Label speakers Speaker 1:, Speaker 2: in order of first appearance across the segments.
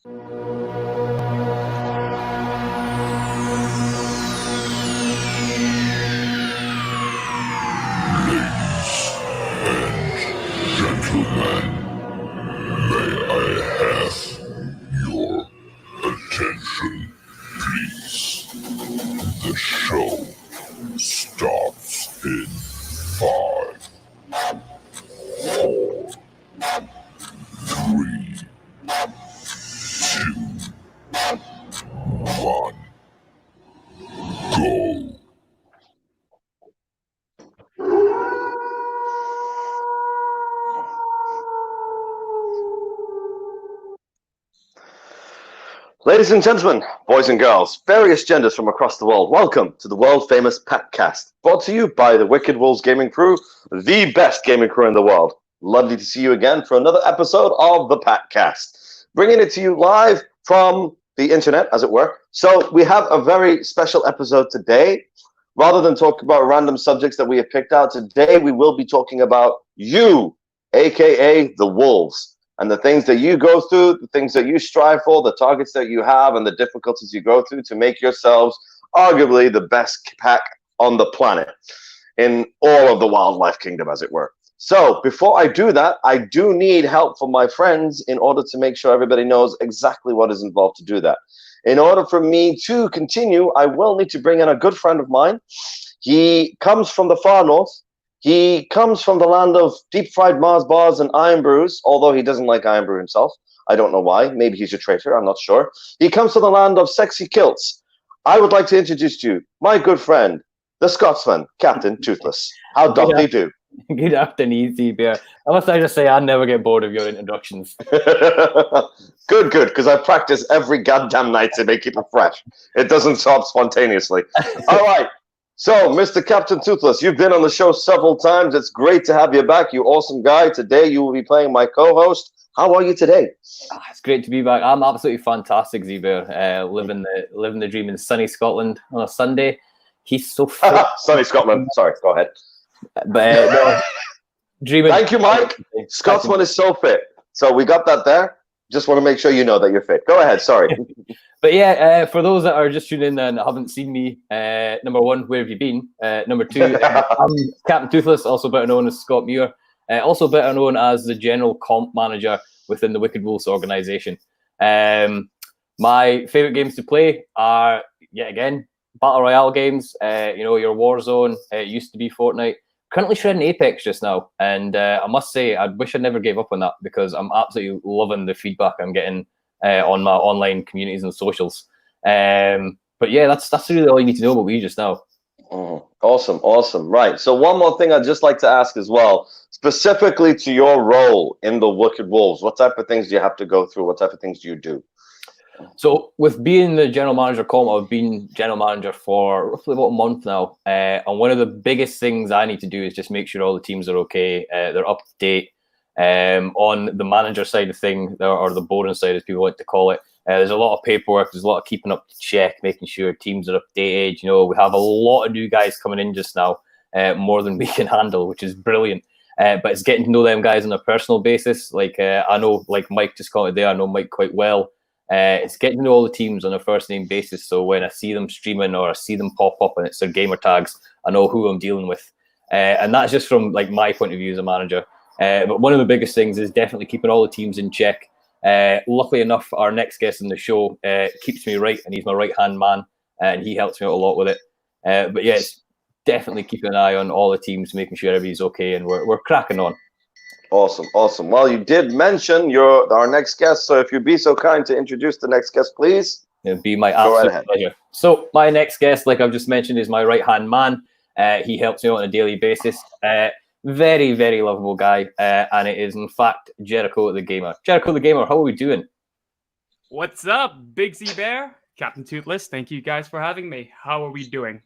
Speaker 1: Gentlemen, may I have your attention, please? The show starts in 5, 4, 3, 2, 1, go.
Speaker 2: Ladies and gentlemen, boys and girls, various genders from across the world, welcome to the world-famous Packcast, brought to you by the Wicked Wolves gaming crew, the best gaming crew in the world. Lovely to see you again for another episode of the Packcast, bringing it to you live from the internet, as it were. So we have a very special episode today. Rather than talk about random subjects that we have picked out today, we will be talking about you, aka the Wolves. And the things that you go through, the things that you strive for, the targets that you have, and the difficulties you go through to make yourselves arguably the best pack on the planet in all of the wildlife kingdom, as it were. So before I do that, I do need help from my friends in order to make sure everybody knows exactly what is involved to do that. In order for me to continue, I will need to bring in a good friend of mine. He comes from the far north. He comes from the land of deep-fried Mars bars and iron brews, although he doesn't like iron brew himself. I don't know why. Maybe he's a traitor. I'm not sure. He comes from the land of sexy kilts. I would like to introduce to you my good friend, the Scotsman, Captain Toothless. How doth he do?
Speaker 3: Good afternoon, Bear. I must just say I never get bored of your introductions.
Speaker 2: Good, because I practice every goddamn night to make it fresh. It doesn't stop spontaneously. All right. So, Mr. Captain Toothless, you've been on the show several times. It's great to have you back, you awesome guy. Today, you will be playing my co-host. How are you today?
Speaker 3: It's great to be back. I'm absolutely fantastic, Z-Bear. Living the dream in sunny Scotland on a Sunday. He's so fit.
Speaker 2: Sunny Scotland. Sorry, go ahead.
Speaker 3: But no, dreaming.
Speaker 2: Thank you, Mike. Scotsman is so fit. So we got that there. Just want to make sure you know that you're fit. Go ahead. Sorry.
Speaker 3: But yeah, for those that are just tuning in and haven't seen me, number one, where have you been? Number two, I'm Captain Toothless, also better known as Scott Muir, also better known as the general comp manager within the Wicked Wolves organization. My favorite games to play are, yet again, Battle Royale games, your Warzone. It used to be Fortnite. Currently shredding Apex just now. And I must say, I wish I never gave up on that because I'm absolutely loving the feedback I'm getting on my online communities and socials. But yeah, that's really all you need to know about me just now.
Speaker 2: Awesome. Right. So one more thing I'd just like to ask as well, specifically to your role in the Wicked Wolves, what type of things do you have to go through? What type of things do you do?
Speaker 3: So with being the general manager comp, I've been general manager for roughly about a month now. And one of the biggest things I need to do is just make sure all the teams are okay. They're up to date. On the manager side of thing, or the boring side, as people like to call it, there's a lot of paperwork. There's a lot of keeping up to check, making sure teams are updated. We have a lot of new guys coming in just now, more than we can handle, which is brilliant. But it's getting to know them guys on a personal basis. I know, like Mike just commented there, I know Mike quite well. It's getting to know all the teams on a first name basis. So when I see them streaming or I see them pop up and it's their gamer tags, I know who I'm dealing with. And that's just from my point of view as a manager. But one of the biggest things is definitely keeping all the teams in check. Luckily enough, our next guest on the show keeps me right, and he's my right-hand man, and he helps me out a lot with it. But yeah, it's definitely keeping an eye on all the teams, making sure everybody's okay, and we're cracking on.
Speaker 2: Awesome. Well, you did mention our next guest, so if you'd be so kind to introduce the next guest, please.
Speaker 3: It'd be my absolute pleasure. So my next guest, like I've just mentioned, is my right-hand man. He helps me out on a daily basis. Very, very lovable guy, and it is, in fact, Jericho the Gamer. Jericho the Gamer, how are we doing?
Speaker 4: What's up, Big Z Bear? Captain Toothless, thank you guys for having me. How are we doing?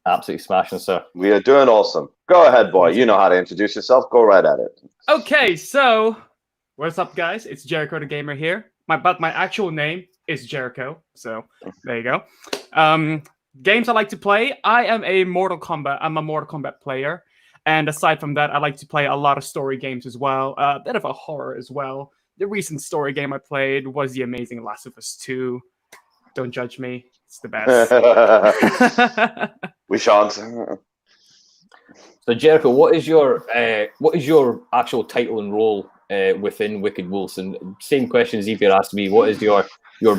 Speaker 3: Absolutely smashing, sir.
Speaker 2: We are doing awesome. Go ahead, boy. You know how to introduce yourself. Go right at it.
Speaker 4: Okay, so what's up, guys? It's Jericho the Gamer here. But my actual name is Jericho, so there you go. Games I like to play. I'm a Mortal Kombat player. And aside from that, I like to play a lot of story games as well. A bit of a horror as well. the recent story game I played was The Amazing Last of Us 2. Don't judge me. It's the best.
Speaker 2: We shan't.
Speaker 3: So Jericho, what is your actual title and role within Wicked Wolves? And same question as Ethan asked me. What is your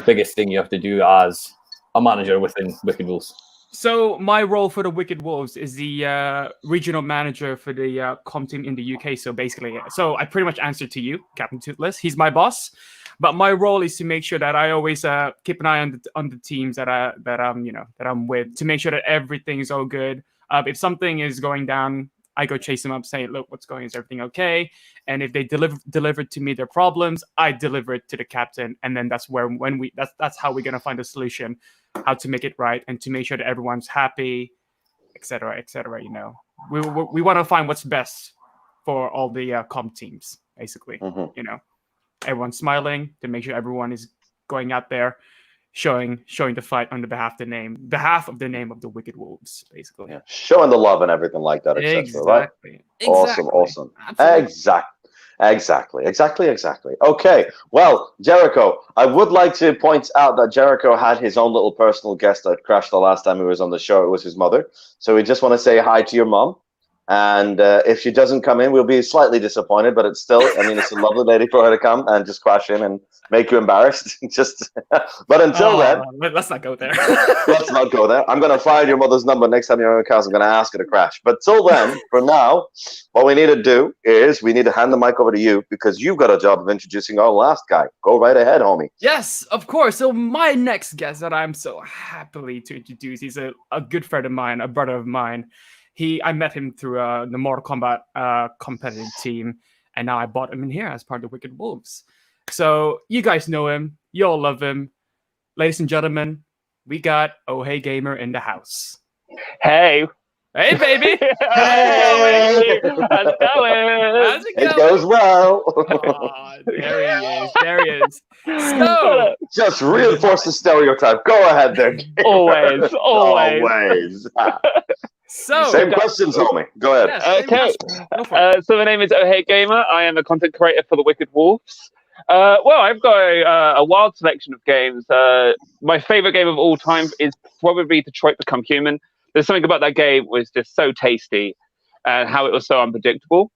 Speaker 3: biggest thing you have to do as a manager within Wicked Wolves?
Speaker 4: So my role for the Wicked Wolves is the regional manager for the comp team in the UK. So basically, so I pretty much answer to you, Captain Toothless. He's my boss, but my role is to make sure that I always keep an eye on the teams that I'm with, to make sure that everything is all good. If something is going down, I go chase them up, say, "Look, what's going? Is everything okay?" And if they deliver to me their problems, I deliver it to the captain, and then that's how we're gonna find a solution, how to make it right, and to make sure that everyone's happy, etc., etc. You know, we want to find what's best for all the comp teams, basically.
Speaker 2: Mm-hmm.
Speaker 4: You know, everyone's smiling to make sure everyone is going out there, showing the fight on behalf of the name of the Wicked Wolves, basically.
Speaker 2: Yeah. Showing the love and everything like that, etc.
Speaker 4: Exactly.
Speaker 2: Right? Awesome.
Speaker 4: Absolutely.
Speaker 2: Exactly. Okay. Well, Jericho, I would like to point out that Jericho had his own little personal guest that crashed the last time he was on the show. It was his mother. So we just want to say hi to your mom. And if she doesn't come in, we'll be slightly disappointed, but it's a lovely lady for her to come and just crash in and make you embarrassed. But until then,
Speaker 4: let's not go there.
Speaker 2: let's not go there. I'm going to find your mother's number next time you're on the cast. I'm going to ask her to crash. But till then, for now, what we need to do is we need to hand the mic over to you because you've got a job of introducing our last guy. Go right ahead, homie.
Speaker 4: Yes, of course. So my next guest that I'm so happily to introduce, he's a good friend of mine, a brother of mine. I met him through the Mortal Kombat competitive team, and now I brought him in here as part of the Wicked Wolves. So you guys know him, you all love him, ladies and gentlemen. We got Oh Hey Gamer in the house.
Speaker 5: Hey baby.
Speaker 2: Hey.
Speaker 5: How's it going?
Speaker 2: It goes well.
Speaker 4: Oh, there he is. So
Speaker 2: just reinforce the stereotype. Go ahead there.
Speaker 5: Always.
Speaker 4: So
Speaker 2: same questions, homie. Go ahead.
Speaker 4: Yes,
Speaker 5: Okay. So my name is Oh Hey Gamer. I am a content creator for the Wicked Wolves. Well, I've got a wild selection of games. My favorite game of all time is probably Detroit Become Human. There's something about that game was just so tasty and how it was so unpredictable.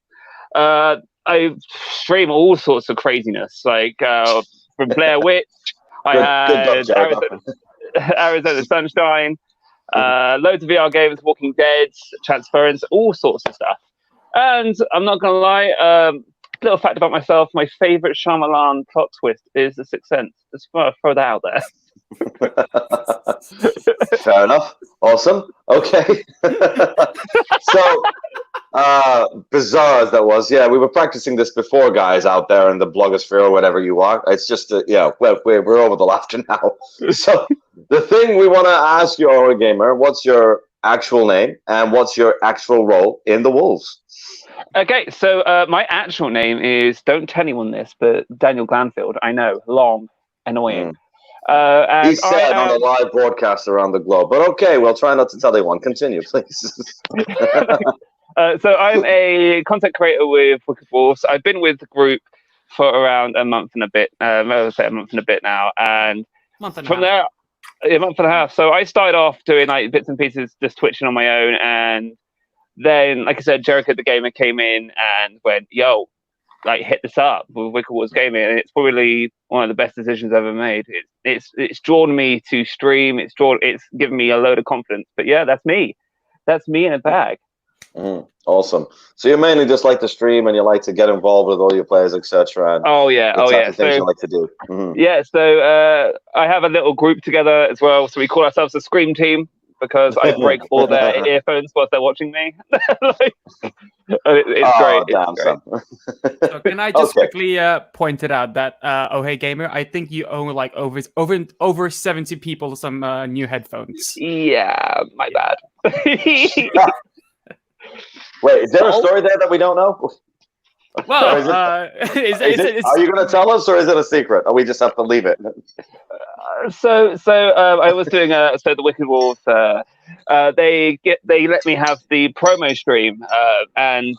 Speaker 5: I stream all sorts of craziness, like from Blair Witch. I had Arizona Sunshine. Loads of VR games, Walking Dead, Transference, all sorts of stuff. And I'm not gonna lie, little fact about myself: my favorite Shyamalan plot twist is The Sixth Sense. Just want to throw that out there.
Speaker 2: Fair enough. Awesome. Okay. So bizarre as that was, yeah, we were practicing this before, guys, out there in the blogosphere or whatever you are. It's just we're over the laughter now. So the thing we want to ask you, Aura Gamer, what's your actual name and what's your actual role in the Wolves?
Speaker 5: Okay, so my actual name is, don't tell anyone this, but Daniel Glanfield. I know, long, annoying. And
Speaker 2: he said on a live broadcast around the globe, but okay, we'll try not to tell anyone. Continue, please.
Speaker 5: So I'm a content creator with Wicked Wolves. I've been with the group for around a month and a bit. I would say a month and a bit now, and from there, a month and a half. So I started off doing like bits and pieces, just twitching on my own, and then, like I said, Jericho the Gamer came in and went, "Yo, like hit this up with Wicked Wolves Gaming," and it's probably one of the best decisions I've ever made. It's drawn me to stream. It's given me a load of confidence. But yeah, that's me. That's me in a bag.
Speaker 2: Awesome. So you mainly just like to stream and you like to get involved with all your players, etc.
Speaker 5: Oh yeah.
Speaker 2: Things you like to do.
Speaker 5: Yeah. So I have a little group together as well. So we call ourselves the Scream Team because I break all their earphones whilst they're watching me. It's great.
Speaker 2: Damn,
Speaker 5: it's
Speaker 4: So can I just quickly point it out that Oh Hey Gamer, I think you own like over 70 people some new headphones.
Speaker 5: Yeah, my bad.
Speaker 2: Wait, is there a story there that we don't know?
Speaker 4: Well,
Speaker 2: are you going to tell us, or is it a secret? Or we just have to leave it?
Speaker 5: So I was doing the Wicked Wolves. They let me have the promo stream, and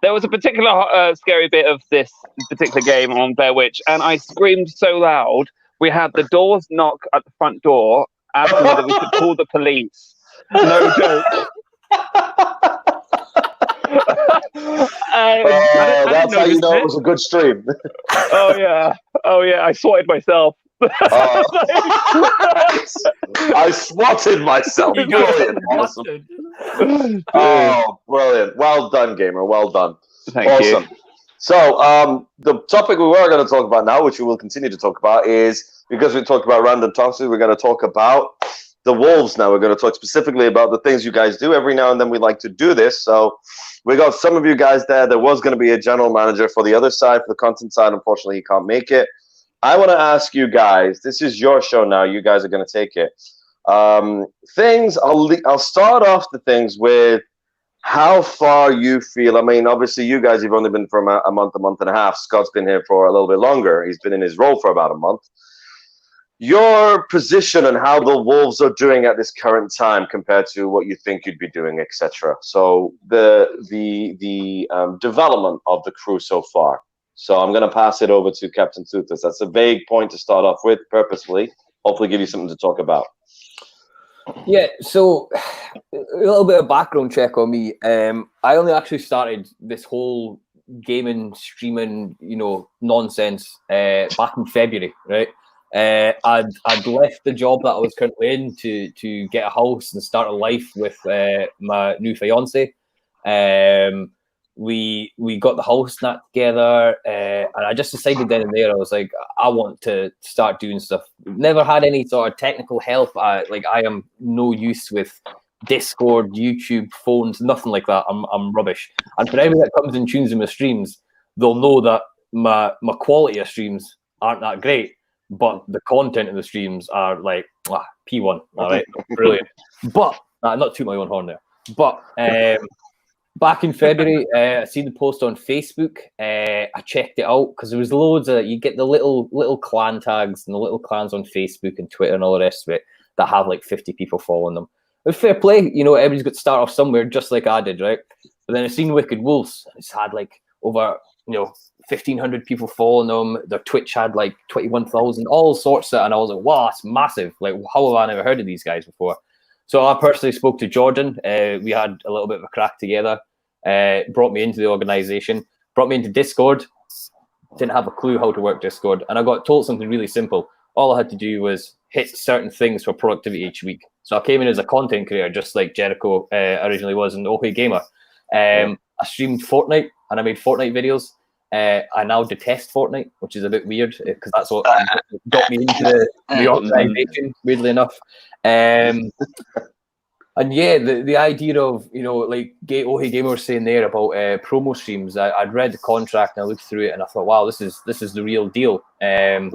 Speaker 5: there was a particular scary bit of this particular game on Blair Witch, and I screamed so loud. We had the doors knock at the front door, asking whether we could call the police. No joke.
Speaker 2: That's how you know it was a good stream.
Speaker 5: Oh yeah, I swatted myself.
Speaker 2: I swatted myself. Brilliant. Awesome. Oh, brilliant. Well done, gamer. Well done.
Speaker 5: Thank you.
Speaker 2: So, the topic we were going to talk about now, which we will continue to talk about, is because we talked about random toxins, we're going to talk about the Wolves now. We're going to talk specifically about the things you guys do. Every now and then we like to do this. So, we got some of you guys there. There was going to be a general manager for the other side, for the content side. Unfortunately, he can't make it. I want to ask you guys, this is your show now. You guys are going to take it. I'll start off the things with how far you feel. I mean, obviously, you guys have only been for a month and a half. Scott's been here for a little bit longer. He's been in his role for about a month. Your position and how the Wolves are doing at this current time compared to what you think you'd be doing, etc. So the development of the crew so far. So I'm going to pass it over to Captain Toothless. That's a vague point to start off with, purposefully. Hopefully give you something to talk about.
Speaker 3: Yeah, so a little bit of background check on me. I only actually started this whole gaming, streaming, nonsense back in February, right? I'd left the job that I was currently in to get a house and start a life with my new fiance. We got the house knit together, and I just decided then and there, I was like, I want to start doing stuff. Never had any sort of technical help. I am no use with Discord, YouTube, phones, nothing like that. I'm rubbish. And for anybody that comes and tunes in my streams, they'll know that my quality of streams aren't that great, but the content of the streams are like P1. All right, brilliant. But not toot my own horn there. But back in February, I seen the post on Facebook. I checked it out because there was loads of, you get the little clan tags and the little clans on Facebook and Twitter and all the rest of it that have like 50 people following them. But fair play, everybody's got to start off somewhere, just like I did, right? But then I seen Wicked Wolves. It's had like over 1,500 people following them. Their Twitch had like 21,000, all sorts of, and I was like, wow, that's massive. Like, how have I never heard of these guys before? So I personally spoke to Jordan. We had a little bit of a crack together. Brought me into the organization, brought me into Discord. Didn't have a clue how to work Discord. And I got told something really simple. All I had to do was hit certain things for productivity each week. So I came in as a content creator, just like Jericho originally was in OK Gamer. I streamed Fortnite and I made Fortnite videos. I now detest Fortnite, which is a bit weird because that's what got me into the organization, weirdly enough. And yeah, the idea of, like OK Gamer was saying there about promo streams, I'd read the contract and I looked through it and I thought, wow, this is the real deal. And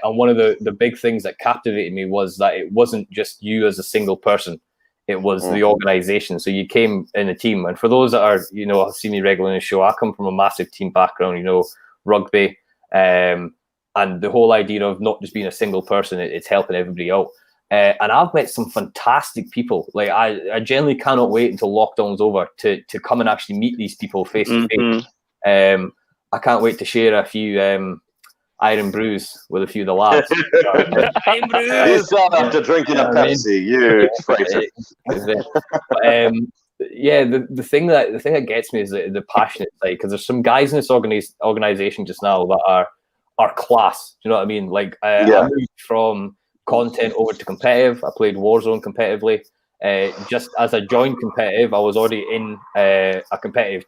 Speaker 3: one of the big things that captivated me was that it wasn't just you as a single person. It was the organization. So you came in a team. And for those that are, have seen me regularly in the show, I come from a massive team background, rugby. And the whole idea of not just being a single person, it's helping everybody out. And I've met some fantastic people. Like I genuinely cannot wait until lockdown's over to come and actually meet these people face to face. I can't wait to share a few Iron Brews with a few of the lads.
Speaker 2: Iron Brews! You saw after drinking a Pepsi, you traitor.
Speaker 3: Yeah, the thing that gets me is the passionate side, because there's some guys in this organization just now that are class. Do you know what I mean? Like I moved from content over to competitive. I played Warzone competitively. Just as I joined competitive, I was already in a competitive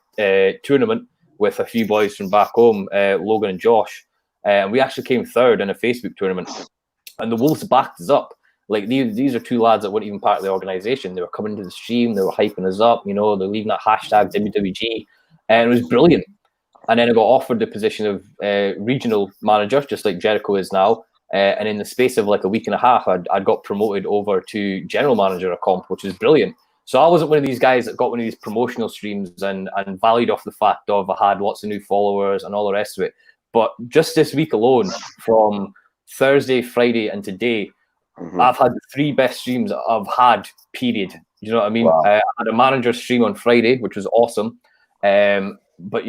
Speaker 3: tournament with a few boys from back home, Logan and Josh. And we actually came third in a Facebook tournament. And the Wolves backed us up. Like these are two lads that weren't even part of the organization. They were coming to the stream, they were hyping us up, they're leaving that hashtag WWG. And it was brilliant. And then I got offered the position of regional manager, just like Jericho is now. And in the space of like a week and a half, I'd got promoted over to general manager of comp, which is brilliant. So I wasn't one of these guys that got one of these promotional streams and valued off the fact of I had lots of new followers and all the rest of it. But just this week alone, from Thursday, Friday, and today, I've had the 3 best streams I've had, period. You know what I mean? Wow. I had a manager stream on Friday, which was awesome. But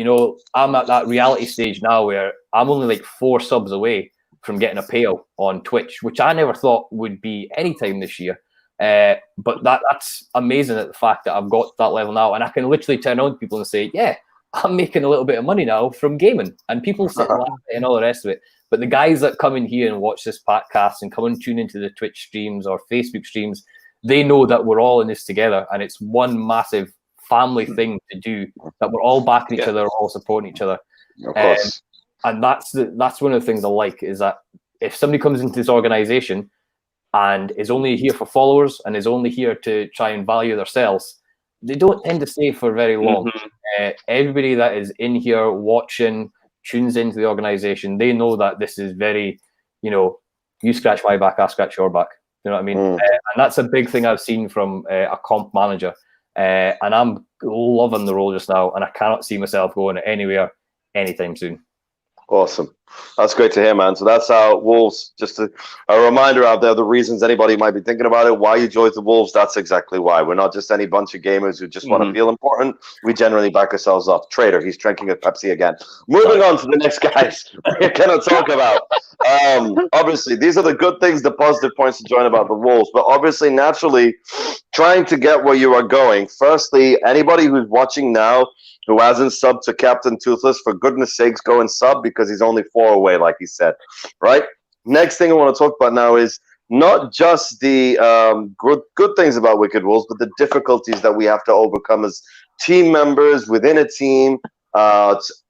Speaker 3: I'm at that reality stage now where I'm only like 4 subs away from getting a payout on Twitch, which I never thought would be anytime this year. But that's amazing at the fact that I've got to that level now, and I can literally turn on people and say, yeah, I'm making a little bit of money now from gaming, and people sit and laugh and all the rest of it. But the guys that come in here and watch this podcast and come and tune into the Twitch streams or Facebook streams, they know that we're all in this together, and it's one massive family thing to do, that we're all backing each other, we're all supporting each other.
Speaker 2: Of course.
Speaker 3: And that's one of the things I like, is that if somebody comes into this organization and is only here for followers and is only here to try and value themselves, they don't tend to stay for very long. Everybody that is in here watching, tunes into the organization, they know that this is very, you scratch my back, I scratch your back. You know what I mean? And that's a big thing I've seen from a comp manager. And I'm loving the role just now, and I cannot see myself going anywhere anytime soon.
Speaker 2: Awesome. That's great to hear, man. So that's how Wolves, just a reminder out there, the reasons anybody might be thinking about it, why you joined the Wolves, that's exactly why. We're not just any bunch of gamers who just want to feel important. We generally back ourselves up. Trader, he's drinking a Pepsi again. Moving on to the next guys we're going to talk about. Obviously, these are the good things, the positive points to join about the Wolves, but obviously, naturally, trying to get where you are going. Firstly, anybody who's watching now who hasn't subbed to Captain Toothless, for goodness sakes, go and sub, because he's only 4 away, like he said, right? Next thing I want to talk about now is not just the good things about Wicked Wolves, but the difficulties that we have to overcome as team members within a team,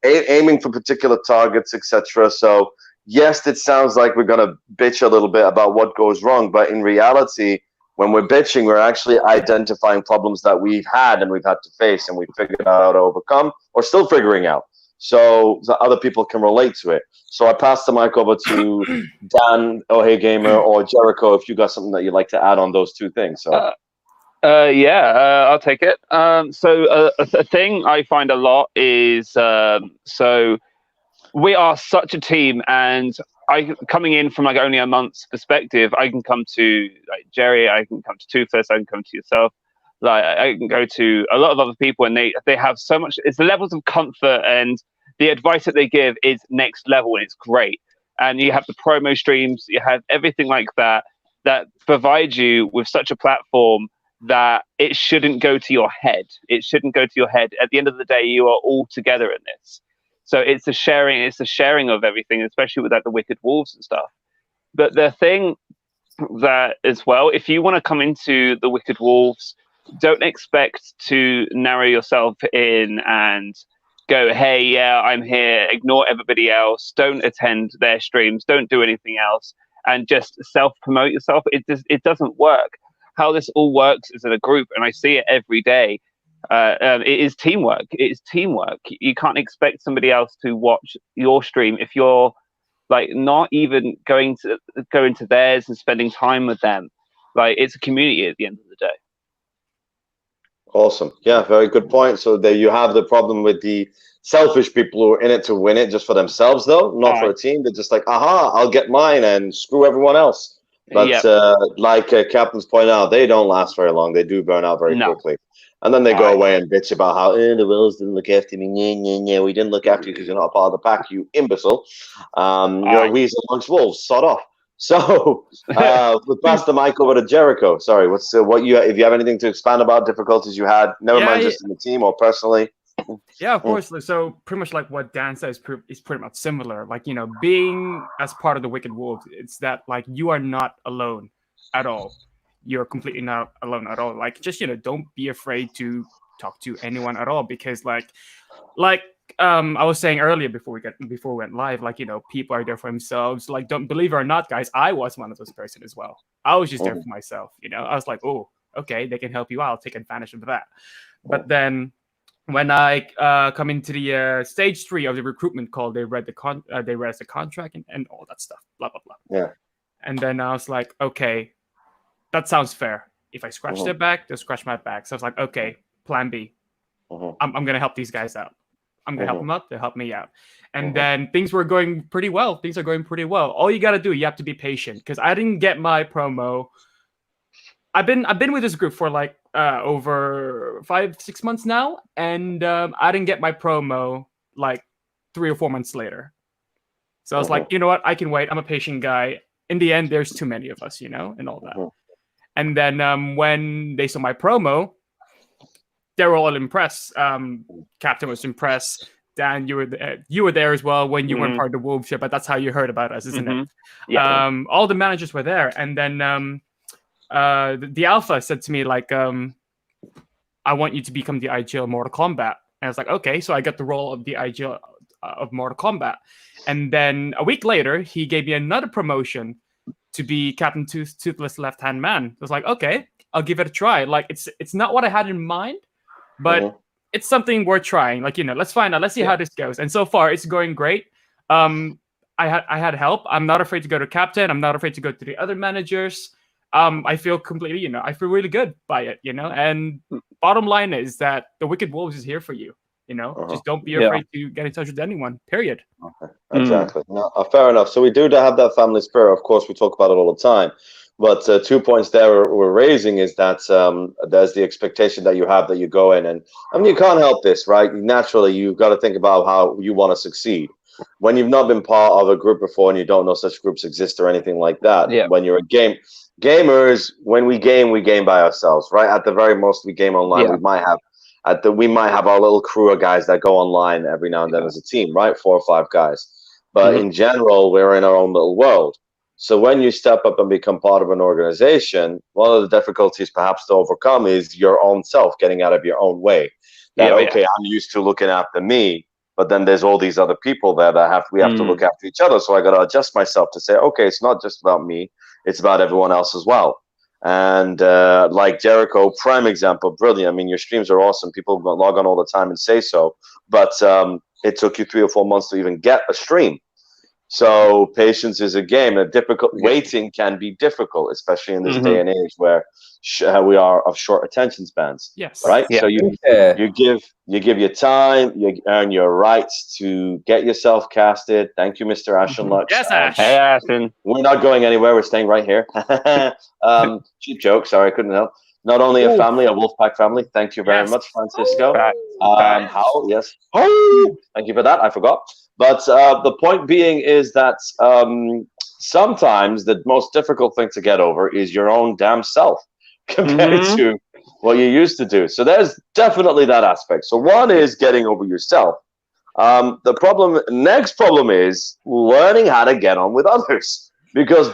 Speaker 2: aiming for particular targets, etc. So, yes, it sounds like we're going to bitch a little bit about what goes wrong, but in reality, when we're bitching, we're actually identifying problems that we've had and we've had to face, and we've figured out how to overcome, or still figuring out, so that other people can relate to it. So I pass the mic over to Dan, Hey Gamer, or Jericho, if you got something that you'd like to add on those 2 things. So.
Speaker 5: I'll take it. So a thing I find a lot is, so we are such a team, and coming in from like only a month's perspective, I can come to like Jerry, I can come to Toothless, I can come to yourself, like I can go to a lot of other people, and they have so much. It's the levels of comfort, and the advice that they give is next level, and it's great. And you have the promo streams, you have everything like that provides you with such a platform that it shouldn't go to your head. It shouldn't go to your head. At the end of the day, you are all together in this. So it's a sharing of everything, especially with like the Wicked Wolves and stuff. But the thing that as well, if you want to come into the Wicked Wolves, don't expect to narrow yourself in and go, hey, yeah, I'm here, ignore everybody else, don't attend their streams, don't do anything else, and just self-promote yourself. It doesn't work. How this all works is in a group, and I see it every day. It is teamwork. It is teamwork. You can't expect somebody else to watch your stream if you're like not even going into theirs and spending time with them. Like, it's a community at the end of the day.
Speaker 2: Awesome. Yeah, very good point. So there you have the problem with the selfish people who are in it to win it just for themselves, though, not for a team. They're just like, aha, I'll get mine and screw everyone else. But like Captain's point out, they don't last very long. They do burn out very quickly. And then they go away and bitch about how the Wills didn't look after me. We didn't look after you because you're not a part of the pack, you imbecile. You're a weasel amongst wolves. Sod off. So we'll pass the mic over to Jericho. Sorry, if you have anything to expand about difficulties you had, never mind just in the team or personally.
Speaker 4: Yeah, of course. So pretty much like what Dan says is pretty much similar. Like, being as part of the Wicked Wolves, it's that like you are not alone at all. You're completely not alone at all. Like, just don't be afraid to talk to anyone at all, because like I was saying earlier before we went live, like, people are there for themselves. Like, don't believe it or not, guys, I was one of those person as well. I was just there for myself. I was like, oh, okay, they can help you out. Take advantage of that. But then when I come into the stage 3 of the recruitment call, they read the contract and all that stuff, blah blah blah.
Speaker 2: Yeah.
Speaker 4: And then I was like, okay, that sounds fair. If I scratch their back, they'll scratch my back. So I was like, okay, plan B. I'm gonna help these guys out. I'm gonna help them out. They'll help me out. And then things were going pretty well. Things are going pretty well. All you gotta do, you have to be patient, because I didn't get my promo. I've been with this group for like over 5-6 months now, and I didn't get my promo like 3 or 4 months later. So I was like, you know what, I can wait. I'm a patient guy. In the end, there's too many of us, and all that. And then when they saw my promo, they were all impressed. Captain was impressed. Dan, you were there as well when you weren't part of the Wolves here, but that's how you heard about us, isn't it?
Speaker 5: Yeah.
Speaker 4: All the managers were there, and then the Alpha said to me like, "I want you to become the IGL of Mortal Kombat." And I was like, "Okay." So I got the role of the IGL of Mortal Kombat, and then a week later, he gave me another promotion to be Captain Toothless Left Hand Man. I was like, "Okay, I'll give it a try." Like it's not what I had in mind, but it's something worth trying. Like, let's find out. Let's see how this goes. And so far, it's going great. I had help. I'm not afraid to go to captain. I'm not afraid to go to the other managers. I feel completely, I feel really good by it, And bottom line is that the Wicked Wolves is here for you. Just don't be afraid to get in touch with anyone. Period.
Speaker 2: Okay. Exactly. No, fair enough. So we do have that family spirit. Of course, we talk about it all the time. But 2 points there we're raising is that there's the expectation that you have that you go in, and you can't help this, right? Naturally, you've got to think about how you want to succeed. When you've not been part of a group before and you don't know such groups exist or anything like that, when you're a gamers, when we game by ourselves, right? At the very most, we game online. We might have our little crew of guys that go online every now and then as a team, right? 4 or 5 guys. But in general, we're in our own little world. So when you step up and become part of an organization, one of the difficulties perhaps to overcome is your own self, getting out of your own way. I'm used to looking after me, but then there's all these other people there that we have to look after each other. So I got to adjust myself to say, okay, it's not just about me, it's about everyone else as well. And like Jericho, prime example, brilliant. I mean, your streams are awesome. People log on all the time and say so, but it took you 3 or 4 months to even get a stream. So patience is a game. Waiting can be difficult, especially in this day and age where we are of short attention spans.
Speaker 4: Yes.
Speaker 2: Right.
Speaker 3: Yeah.
Speaker 2: So you give your time, you earn your rights to get yourself casted. Thank you, Mr. Ashenlux.
Speaker 4: Yes, Ash.
Speaker 5: Hey, Ashton.
Speaker 2: We're not going anywhere. We're staying right here. Cheap joke. Sorry, I couldn't help. Not only a family, a Wolfpack family. Thank you very much, Francisco. How? Yes. Oh, thank you for that. I forgot. But the point being is that sometimes the most difficult thing to get over is your own damn self compared to what you used to do. So there's definitely that aspect. So one is getting over yourself. The next problem is learning how to get on with others. Because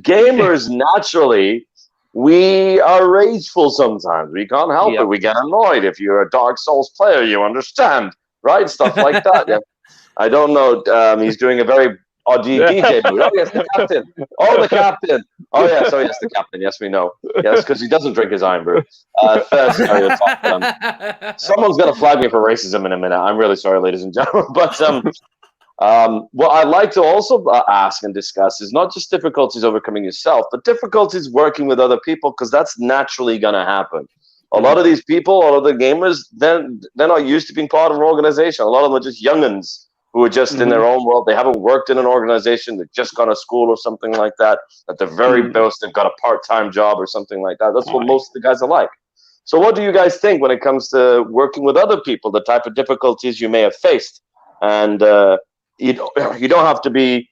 Speaker 2: gamers naturally, we are rageful sometimes. We can't help it. We get annoyed. If you're a Dark Souls player, you understand, right? Stuff like that. Yeah. I don't know. He's doing a very odd DJ mood. Oh, yes, the captain. Oh, the captain. Oh, yes. Oh, yes, the captain. Yes, we know. Yes, because he doesn't drink his iron brew. Fair stereotype. Someone's going to flag me for racism in a minute. I'm really sorry, ladies and gentlemen. But what I'd like to also ask and discuss is not just difficulties overcoming yourself, but difficulties working with other people, because that's naturally going to happen. A lot of these people, all of the gamers, they're not used to being part of an organization. A lot of them are just young'uns who are just in their own world. They haven't worked in an organization. They've just gone to school or something like that. At the very best, they've got a part-time job or something like that. That's what most of the guys are like. So what do you guys think when it comes to working with other people, the type of difficulties you may have faced? And you don't have to be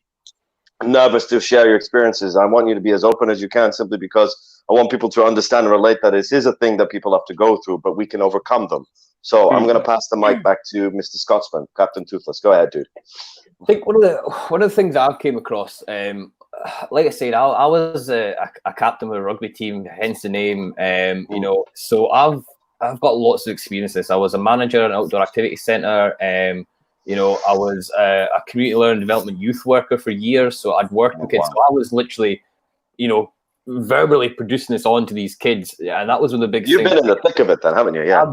Speaker 2: nervous to share your experiences. I want you to be as open as you can, simply because I want people to understand and relate that this is a thing that people have to go through, but we can overcome them. So I'm going to pass the mic back to Mr. Scotsman, Captain Toothless. Go ahead, dude.
Speaker 3: I think one of the things I've came across, like I said, I was a captain of a rugby team, hence the name. So I've got lots of experiences. I was a manager at an outdoor activity centre. I was a community learning development youth worker for years. So I'd worked with kids. So I was literally, verbally producing this on to these kids, and that was one of the big things.
Speaker 2: You've been in the thick of it then, haven't you? Yeah.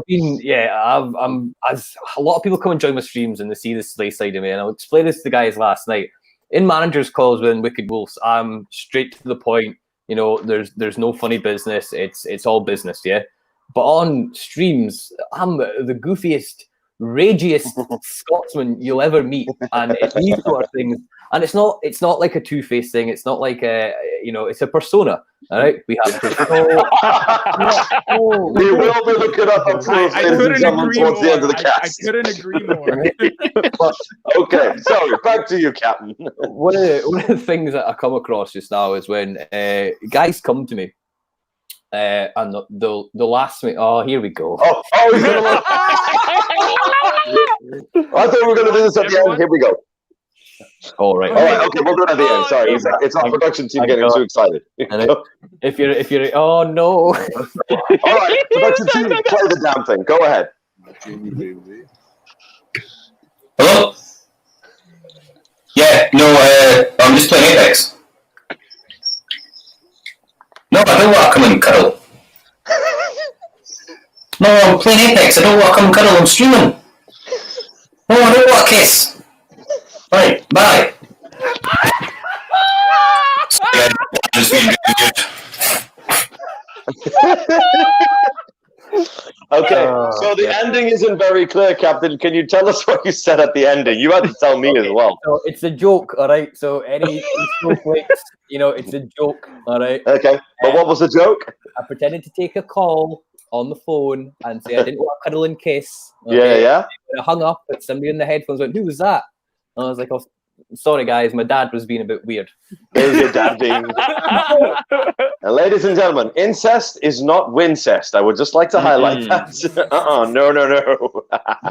Speaker 3: I'm as a lot of people come and join my streams and they see the slay side of me, and I'll explain this to the guys last night. In managers calls within Wicked Wolves, I'm straight to the point. There's no funny business. It's all business, yeah. But on streams, I'm the goofiest, ragiest Scotsman you'll ever meet, and it's these sort of things. And it's not like a two-faced thing. It's not like it's a persona. All right, we have to.
Speaker 2: We will be looking up up close,
Speaker 4: I
Speaker 2: ladies and
Speaker 4: couldn't
Speaker 2: gentlemen,
Speaker 4: agree
Speaker 2: towards the end of
Speaker 4: more.
Speaker 2: the
Speaker 4: I
Speaker 2: cast.
Speaker 4: couldn't agree more.
Speaker 2: Okay, sorry, back to you, Captain.
Speaker 3: One of the things that I come across just now is when guys come to me and they'll ask me, "Oh, here we go."
Speaker 2: Oh, he's gonna look. I thought we were gonna do this at the end. Here we go.
Speaker 3: All right.
Speaker 2: All right, okay, we'll do it at the end. Sorry, it's our production team getting too excited.
Speaker 3: If you're, oh no.
Speaker 2: All right, production team, play the damn thing. Go ahead.
Speaker 6: Hello? Yeah, no, I'm just playing Apex. No, I don't want to come and cuddle. No, I'm playing Apex. I don't want to come and cuddle. I'm streaming. No, I don't want a kiss. Right, bye. Sorry, I'm just being
Speaker 2: Okay, so the ending isn't very clear, Captain. Can you tell us what you said at the ending? You had to tell me as well.
Speaker 3: So it's a joke, all right. So any snowflakes, it's a joke, all right.
Speaker 2: Okay, but what was the joke?
Speaker 3: I pretended to take a call on the phone and say I didn't want to cuddle and kiss.
Speaker 2: Yeah.
Speaker 3: And I hung up, but somebody in the headphones went, "Who was that?" And I was like, "Oh, sorry guys, my dad was being a bit weird."
Speaker 2: There's your dad being. And ladies and gentlemen, incest is not wincest. I would just like to highlight that. No.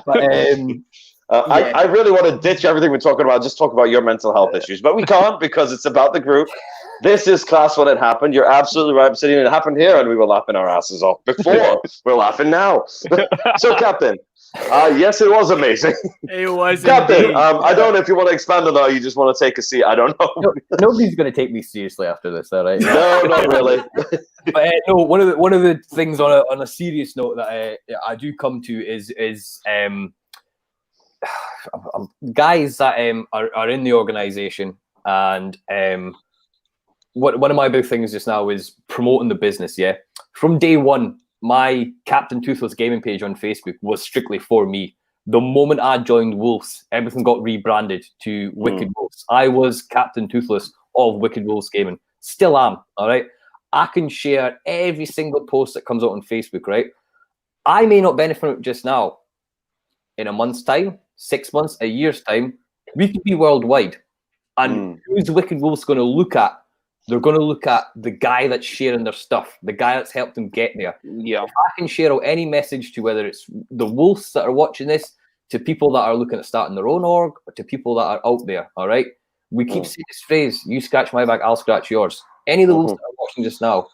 Speaker 3: But
Speaker 2: I really want to ditch everything we're talking about, just talk about your mental health issues, but we can't because it's about the group. This is class when it happened. You're absolutely right. I'm sitting, it happened here, and we were laughing our asses off before. We're laughing now. So, Captain, yes, it was amazing.
Speaker 4: It was
Speaker 2: Captain,
Speaker 4: indeed.
Speaker 2: I don't know if you want to expand on that or you just want to take a seat. I don't know.
Speaker 3: no, nobody's going to take me seriously after this, all right?
Speaker 2: No, not really.
Speaker 3: But no, one of the things on a serious note that I do come to is guys that are in the organization, and one of my big things just now is promoting the business. Yeah, from day one, my Captain Toothless gaming page on Facebook was strictly for me. The moment I joined Wolves, everything got rebranded to Wicked Wolves. I was Captain Toothless of Wicked Wolves Gaming. Still am, all right? I can share every single post that comes out on Facebook, right? I may not benefit from it just now. In a month's time, 6 months, a year's time, we could be worldwide. And who's Wicked Wolves going to look at? They're going to look at the guy that's sharing their stuff, the guy that's helped them get there.
Speaker 5: Yeah.
Speaker 3: If I can share out any message to whether it's the Wolves that are watching this, to people that are looking at starting their own org, or to people that are out there, all right? We keep saying this phrase, you scratch my back, I'll scratch yours. Any of the Wolves that are watching just now,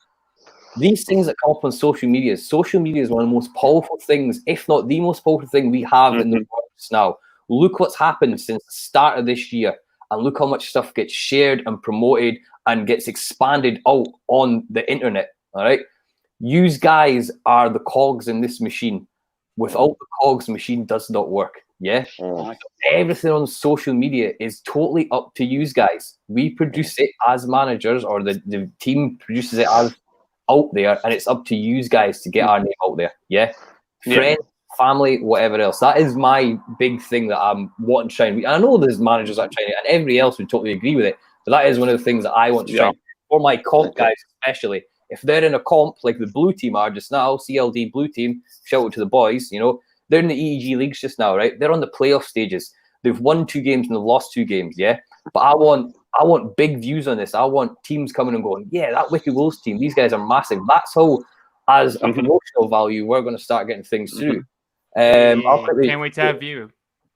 Speaker 3: these things that come up on social media is one of the most powerful things, if not the most powerful thing we have in the world just now. Look what's happened since the start of this year, and look how much stuff gets shared and promoted and gets expanded out on the internet, all right? Yous guys are the cogs in this machine. Without the cogs, the machine does not work, yeah? Everything on social media is totally up to yous guys. We produce it as managers, or the team produces it as out there, and it's up to yous guys to get our name out there, yeah? Friends, family, whatever else. That is my big thing that I'm wanting to try and I know there's managers that are trying it, and everybody else would totally agree with it. But that is one of the things that I want to try for my comp guys, especially. If they're in a comp like the blue team are just now, CLD blue team, shout out to the boys, they're in the EEG leagues just now, right? They're on the playoff stages. They've won 2 games and they've lost 2 games, yeah? But I want big views on this. I want teams coming and going, yeah, that Wicked Wolves team, these guys are massive. That's how, as a promotional value, we're going to start getting things through.
Speaker 4: Can't wait to have you.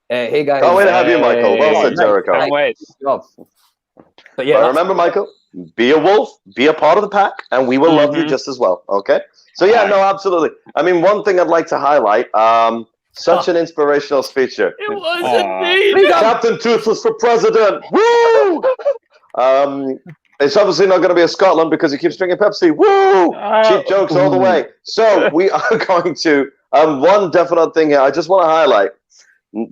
Speaker 3: Hey guys.
Speaker 2: Can't wait to have you, Michael. Well said, Jericho.
Speaker 5: Can't wait.
Speaker 3: But yeah,
Speaker 2: But remember, Michael, be a wolf, be a part of the pack, and we will love you just as well. Okay? So yeah, no, absolutely. I mean, one thing I'd like to highlight, such an inspirational speech here.
Speaker 4: It was indeed.
Speaker 2: Captain Toothless for president. Woo! It's obviously not going to be a Scotland because he keeps drinking Pepsi. Woo! Cheap jokes all the way. So we are going to one definite thing here. I just want to highlight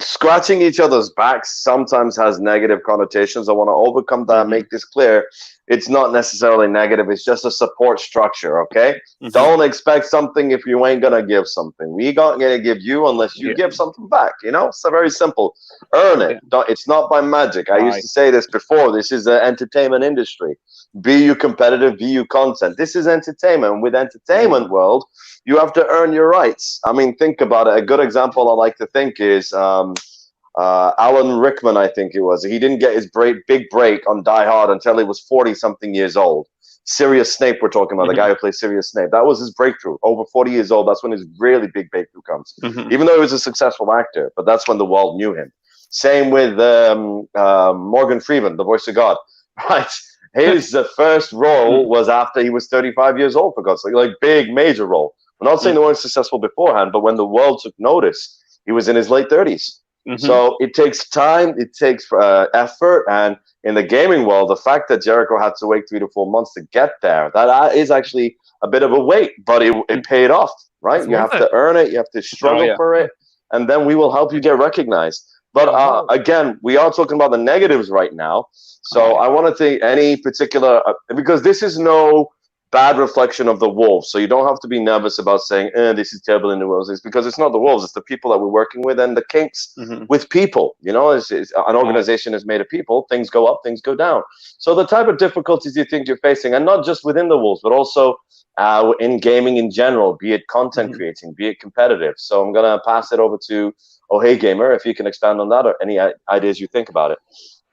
Speaker 2: Scratching each other's backs sometimes has negative connotations. I want to overcome that and make this clear. It's not necessarily negative. It's just a support structure, okay? Don't expect something if you ain't going to give something. We not going to give you unless you give something back, you know? It's very simple. Earn it. It's not by magic. I used to say this before. This is the entertainment industry. Be you competitive, be you content. This is entertainment. With entertainment world, you have to earn your rights. I mean, think about it. A good example I like to think is Alan Rickman, I think it was. He didn't get his big break on Die Hard until he was 40-something years old. Sirius Snape, we're talking about, the guy who plays Sirius Snape. That was his breakthrough. Over 40 years old, that's when his really big breakthrough comes. Even though he was a successful actor, but that's when the world knew him. Same with Morgan Freeman, the voice of God, right? His first role was after he was 35 years old, for God's sake, like big, major role. We're not saying they weren't successful beforehand, but when the world took notice, he was in his late 30s. So it takes time, it takes effort, and in the gaming world, the fact that Jericho had to wait 3 to 4 months to get there, that is actually a bit of a wait, but it paid off, right? You have to earn it, you have to struggle for it, and then we will help you get recognized. But again, we are talking about the negatives right now. So I want to think any particular, because this is no bad reflection of the Wolves. So you don't have to be nervous about saying, this is terrible in the Wolves. It's because it's not the Wolves, it's the people that we're working with and the kinks with people. You know, it's an organization is made of people. Things go up, things go down. So the type of difficulties you think you're facing, and not just within the Wolves, but also in gaming in general, be it content creating, be it competitive. So I'm going to pass it over to Oh Hey Gamer, if you can expand on that or any ideas you think about it.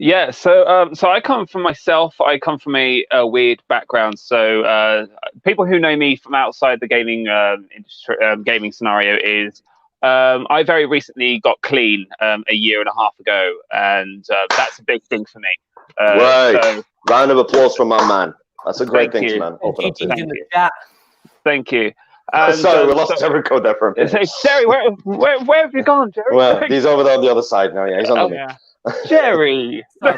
Speaker 5: Yeah, so I come from a weird background. So people who know me from outside the gaming industry, gaming scenario is I very recently got clean a year and a half ago, and that's a big thing for me.
Speaker 2: Right.
Speaker 5: So,
Speaker 2: round of applause from my man. That's a great thing, man. Open up to.
Speaker 5: Thank you.
Speaker 2: Sorry, we lost Jericho there for a minute.
Speaker 5: Jerry, where have you gone, Jerry?
Speaker 2: Well, he's over there on the other side now. Yeah, he's on the
Speaker 4: Yeah.
Speaker 5: Jerry.
Speaker 4: So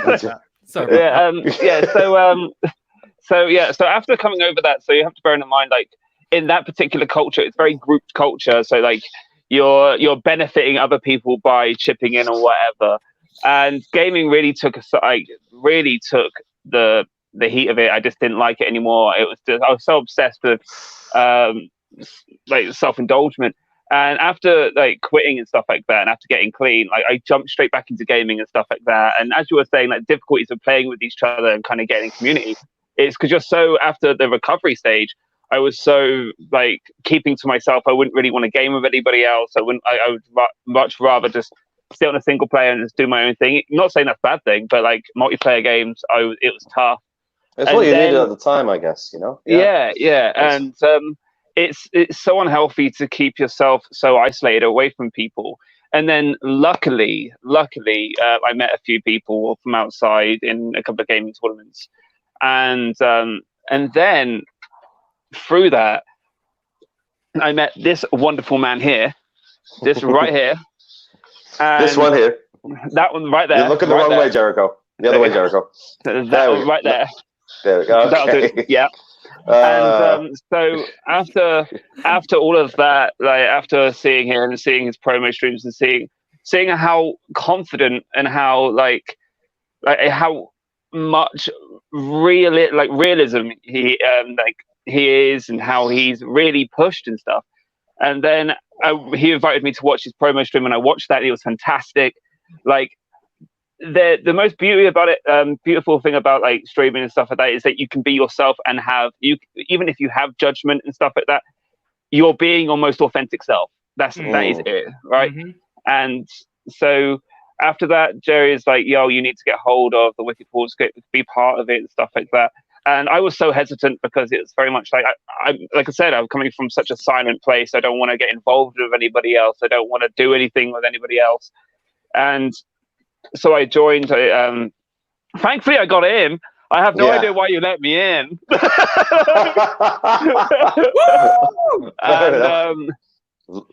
Speaker 5: after coming over that, so you have to bear in mind, like in that particular culture, it's very grouped culture. So like you're benefiting other people by chipping in or whatever. And gaming really took the heat of it. I just didn't like it anymore. I was so obsessed with like self-indulgence. And after like quitting and stuff like that, and after getting clean, like I jumped straight back into gaming and stuff like that. And as you were saying, like difficulties of playing with each other and kind of getting community, it's because you're so after the recovery stage. I was so like keeping to myself. I wouldn't really want to game with anybody else. I would much rather just sit on a single player and just do my own thing. I'm not saying that's a bad thing, but like multiplayer games, it was tough.
Speaker 2: It's what you needed at the time, I guess. You know.
Speaker 5: Yeah. And it's so unhealthy to keep yourself so isolated away from people. And then luckily, I met a few people from outside in a couple of gaming tournaments, and then through that, I met this wonderful man here, this right here,
Speaker 2: this one here,
Speaker 5: that one right there.
Speaker 2: You're looking the wrong way, Jericho. The other way, Jericho.
Speaker 5: That one right there.
Speaker 2: There we go. Okay.
Speaker 5: That'll do. Yeah. And so after all of that, like after seeing him and seeing his promo streams and seeing how confident and how like how much realism he is and how he's really pushed and stuff. And then he invited me to watch his promo stream, and I watched that. And it was fantastic. Like the most beautiful thing about like streaming and stuff like that is that you can be yourself and even if you have judgment and stuff like that, you're being your most authentic self. That is it, right? And so after that, Jerry is like, yo, you need to get hold of the Wicked Wolves, be part of it and stuff like that. And I was so hesitant because it's very much like like I said, I'm coming from such a silent place. I don't want to get involved with anybody else. I don't want to do anything with anybody else. And so I joined. Thankfully, I got in. I have no idea why you let me in. And,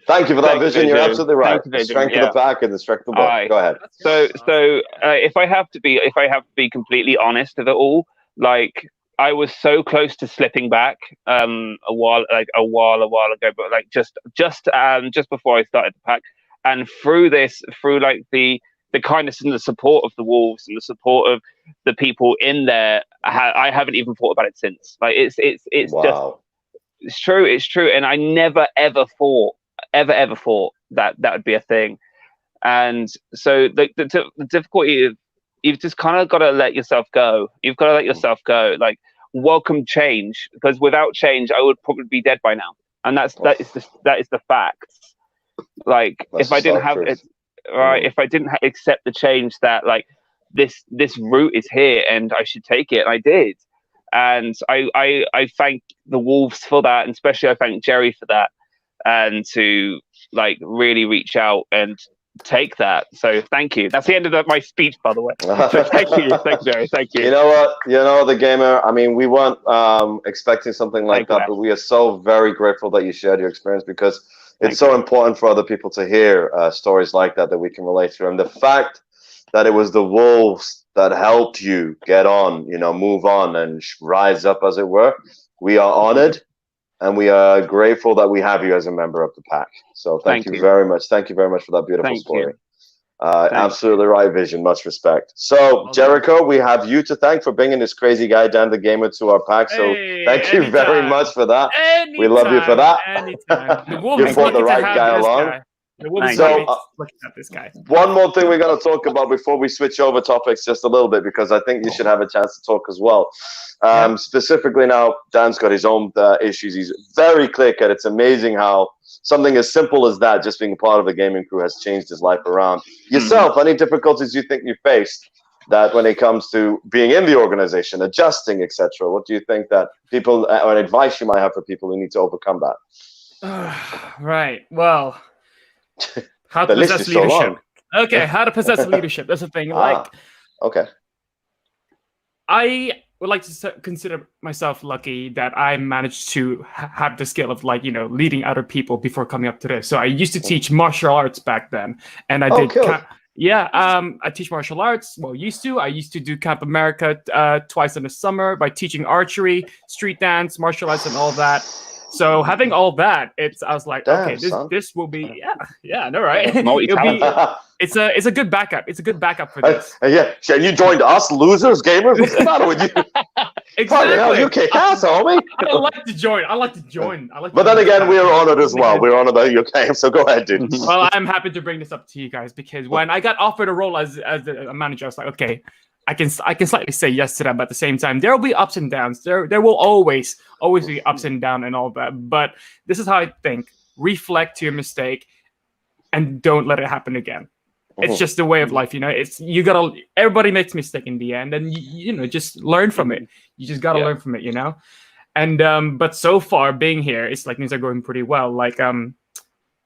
Speaker 2: thank you for that vision. You're absolutely right. The strength of the pack and the strength of the book. Go ahead.
Speaker 5: So if I have to be completely honest with it all, like I was so close to slipping back a while ago, but like just before I started the pack. And through this, through like the kindness and the support of the Wolves and the support of the people in there, I haven't even thought about it since. Like it's
Speaker 2: Wow.
Speaker 5: it's true, and I never ever thought that would be a thing. And so the difficulty of, you've just kind of got to let yourself go. You've got to let yourself go. Like, welcome change, because without change, I would probably be dead by now. And that is the facts. Like,
Speaker 2: That's
Speaker 5: if I didn't have it, right, if I didn't accept the change that like this route is here and I should take it, and I did. And I thank the Wolves for that, and especially I thank Jerry for that, and to like really reach out and take that. So thank you. That's the end of my speech, by the way. So thank you, Jerry. Thank you.
Speaker 2: You know what? You know, the gamer. I mean, we weren't expecting something like that, but we are so very grateful that you shared your experience, because it's so important for other people to hear stories like that we can relate to. And the fact that it was the Wolves that helped you get on, you know, move on and rise up, as it were, we are honored. And we are grateful that we have you as a member of the pack. So thank you very much. Thank you very much for that beautiful story. Absolutely right vision. Much respect. So, Jericho, we have you to thank for bringing this crazy guy, Dan the Gamer, to our pack. So thank you very much for that. We love you for that. You brought the right guy along.
Speaker 4: So, looking at this guy.
Speaker 2: One more thing we're going to talk about before we switch over topics just a little bit, because I think you should have a chance to talk as well. Specifically now, Dan's got his own issues. He's very clear-cut. It's amazing how something as simple as that, just being part of a gaming crew, has changed his life around. Yourself, any difficulties you think you faced that when it comes to being in the organization, adjusting, etc.? What do you think that people, or advice you might have for people who need to overcome that?
Speaker 4: Right. Well, how to possess leadership. Okay, how to possess leadership. That's the thing.
Speaker 2: Okay.
Speaker 4: I would like to consider myself lucky that I managed to have the skill of, like, you know, leading other people before coming up to this. So I used to teach martial arts back then, and I did.
Speaker 2: Cool.
Speaker 4: I teach martial arts. Well, I used to do Camp America twice in the summer by teaching archery, street dance, martial arts, and all that. So having all that, I was like, okay, this will be no, right? It's a good backup. It's a good backup for this.
Speaker 2: You joined us, losers, gamers. What's the matter with you?
Speaker 4: Exactly.
Speaker 2: Hell, you kick ass, homie.
Speaker 4: I like to join.
Speaker 2: But then again, we are honored as well. We're honored that you came. So go ahead, dude.
Speaker 4: Well, I'm happy to bring this up to you guys, because when I got offered a role as a manager, I was like, okay, I can slightly say yes to that, but at the same time, there will be ups and downs. There will always be ups and downs and all that. But this is how I think: reflect to your mistake, and don't let it happen again. It's just the way of life, you know. Everybody makes mistake in the end, and you know, just learn from it. You just gotta learn from it, you know. And but so far, being here, it's like things are going pretty well. Like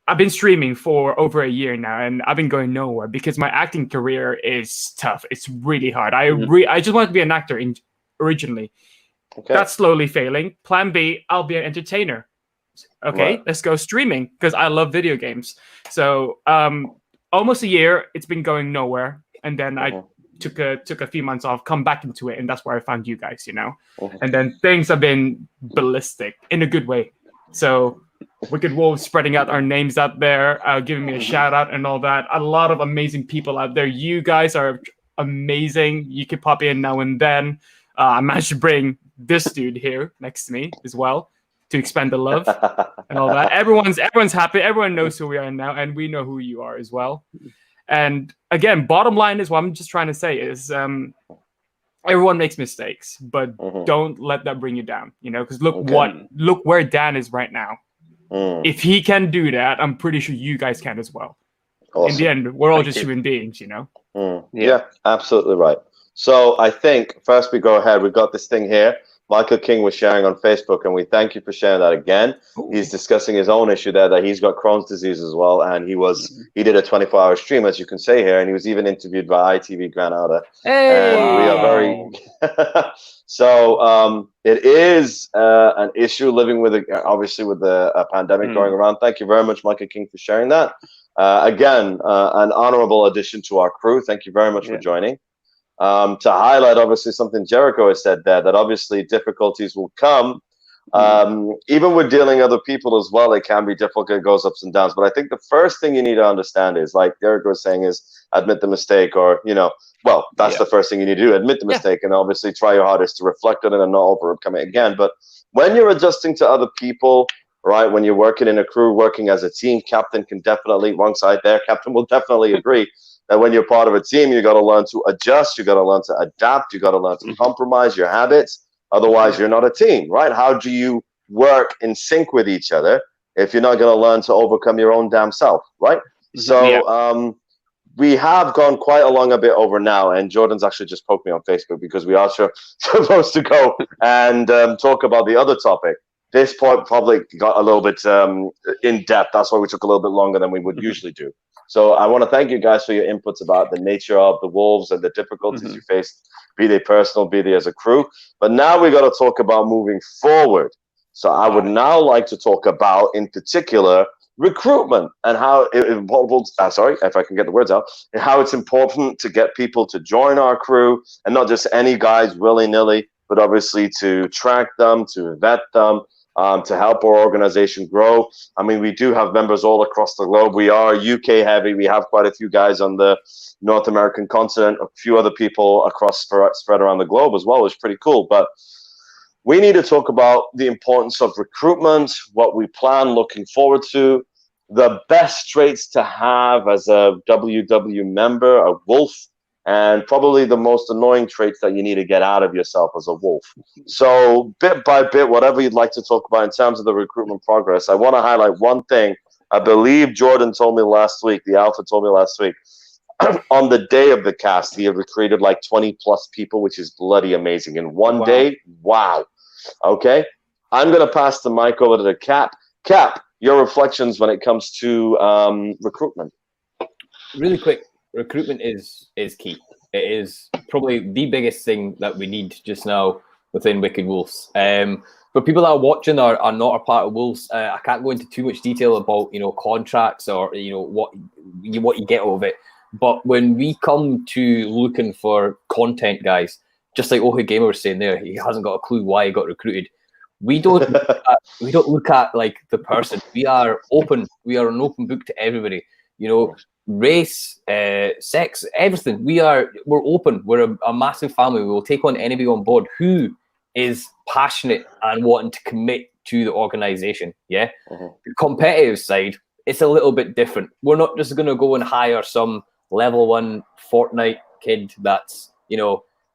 Speaker 4: I've been streaming for over a year now, and I've been going nowhere because my acting career is tough. It's really hard. I just wanted to be an actor originally. Okay. That's slowly failing. Plan B, I'll be an entertainer. Okay, let's go streaming, because I love video games. So almost a year, it's been going nowhere, and then I took a few months off, come back into it, and that's where I found you guys, you know. And then things have been ballistic in a good way. So Wicked Wolves spreading out our names out there, giving me a shout out and all that. A lot of amazing people out there. You guys are amazing. You could pop in now and then. I managed to bring this dude here next to me as well to expand the love and all that. Everyone's happy. Everyone knows who we are now, and we know who you are as well. And again, bottom line is what I'm just trying to say is everyone makes mistakes, but don't let that bring you down, you know, because look where Dan is right now. If he can do that, I'm pretty sure you guys can as well. Awesome. In the end, we're all just human beings, you know?
Speaker 2: Yeah, absolutely right. So I think first we go ahead. We've got this thing here. Michael King was sharing on Facebook, and we thank you for sharing that again. Ooh. He's discussing his own issue there, that he's got Crohn's disease as well, and he did a 24-hour stream, as you can say here, and he was even interviewed by ITV Granada.
Speaker 4: Hey!
Speaker 2: And we are very... So it is an issue living with, obviously, with the pandemic going around. Thank you very much, Michael King, for sharing that. Again, an honorable addition to our crew. Thank you very much for joining. To highlight, obviously, something Jericho has said there, that obviously difficulties will come Even with dealing other people as well, it can be difficult. It goes ups and downs. But I think the first thing you need to understand is, like Derek was saying, is admit the mistake, or that's the first thing you need to do. Admit the mistake, and obviously try your hardest to reflect on it and not overcome it again. But when you're adjusting to other people, right? When you're working in a crew, working as a team, captain can definitely, wrong side there, captain will definitely agree that when you're part of a team, you got to learn to adjust, you got to learn to adapt, you got to learn to compromise your habits. Otherwise, you're not a team, right? How do you work in sync with each other if you're not going to learn to overcome your own damn self, right? So we have gone quite along a bit over now, and Jordan's actually just poked me on Facebook because we are supposed to go and talk about the other topic. This point probably got a little bit in depth. That's why we took a little bit longer than we would usually do. So I want to thank you guys for your inputs about the nature of the Wolves and the difficulties you faced, be they personal, be they as a crew. But now we got to talk about moving forward. So I would now like to talk about, in particular, recruitment and how if I can get the words out, and how it's important to get people to join our crew, and not just any guys willy-nilly, but obviously to track them, to vet them, to help our organization grow. I mean, we do have members all across the globe. We are UK heavy. We have quite a few guys on the North American continent, a few other people across spread around the globe as well, which is pretty cool. But we need to talk about the importance of recruitment, what we plan looking forward to, the best traits to have as a WW member, a Wolf, and probably the most annoying traits that you need to get out of yourself as a Wolf. So bit by bit, whatever you'd like to talk about in terms of the recruitment progress, I want to highlight one thing. I believe Jordan told me last week, the Alpha told me last week, on the day of the cast, he had recruited like 20 plus people, which is bloody amazing. In one day, wow. Okay, I'm going to pass the mic over to the Cap. Cap, your reflections when it comes to recruitment. Really quick.
Speaker 3: Recruitment is key. It is probably the biggest thing that we need just now within Wicked Wolves. For people that are watching are not a part of Wolves, I can't go into too much detail about contracts or what you get out of it. But when we come to looking for content, guys, just like Ohe Gamer was saying there, he hasn't got a clue why he got recruited. We don't look at like the person. We are open. We are an open book to everybody. Race, sex, everything. We're open. We're a massive family. We will take on anybody on board who is passionate and wanting to commit to the organization. Yeah. The competitive side, it's a little bit different. We're not just going to go and hire some level 1 Fortnite kid that's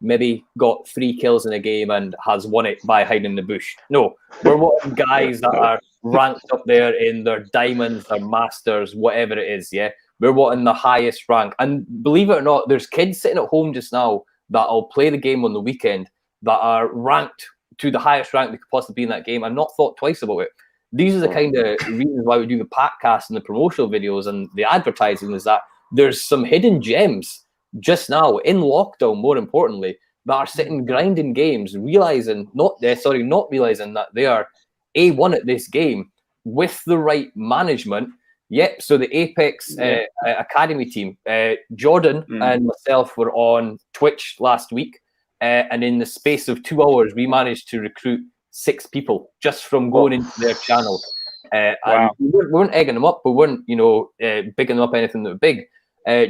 Speaker 3: maybe got 3 kills in a game and has won it by hiding in the bush. No, we're wanting guys that are ranked up there in their diamonds, their masters, whatever it is. Yeah. We're wanting the highest rank. And believe it or not, there's kids sitting at home just now that'll play the game on the weekend that are ranked to the highest rank they could possibly be in that game and not thought twice about it. These are the kind of reasons why we do the Packcast and the promotional videos and the advertising, is that there's some hidden gems just now in lockdown, more importantly, that are sitting grinding games, not realizing that they are A1 at this game with the right management. Yep. So the Apex Academy team, Jordan and myself were on Twitch last week, and in the space of 2 hours, we managed to recruit 6 people just from going into their channel. And we weren't egging them up, we weren't, bigging them up anything that was big.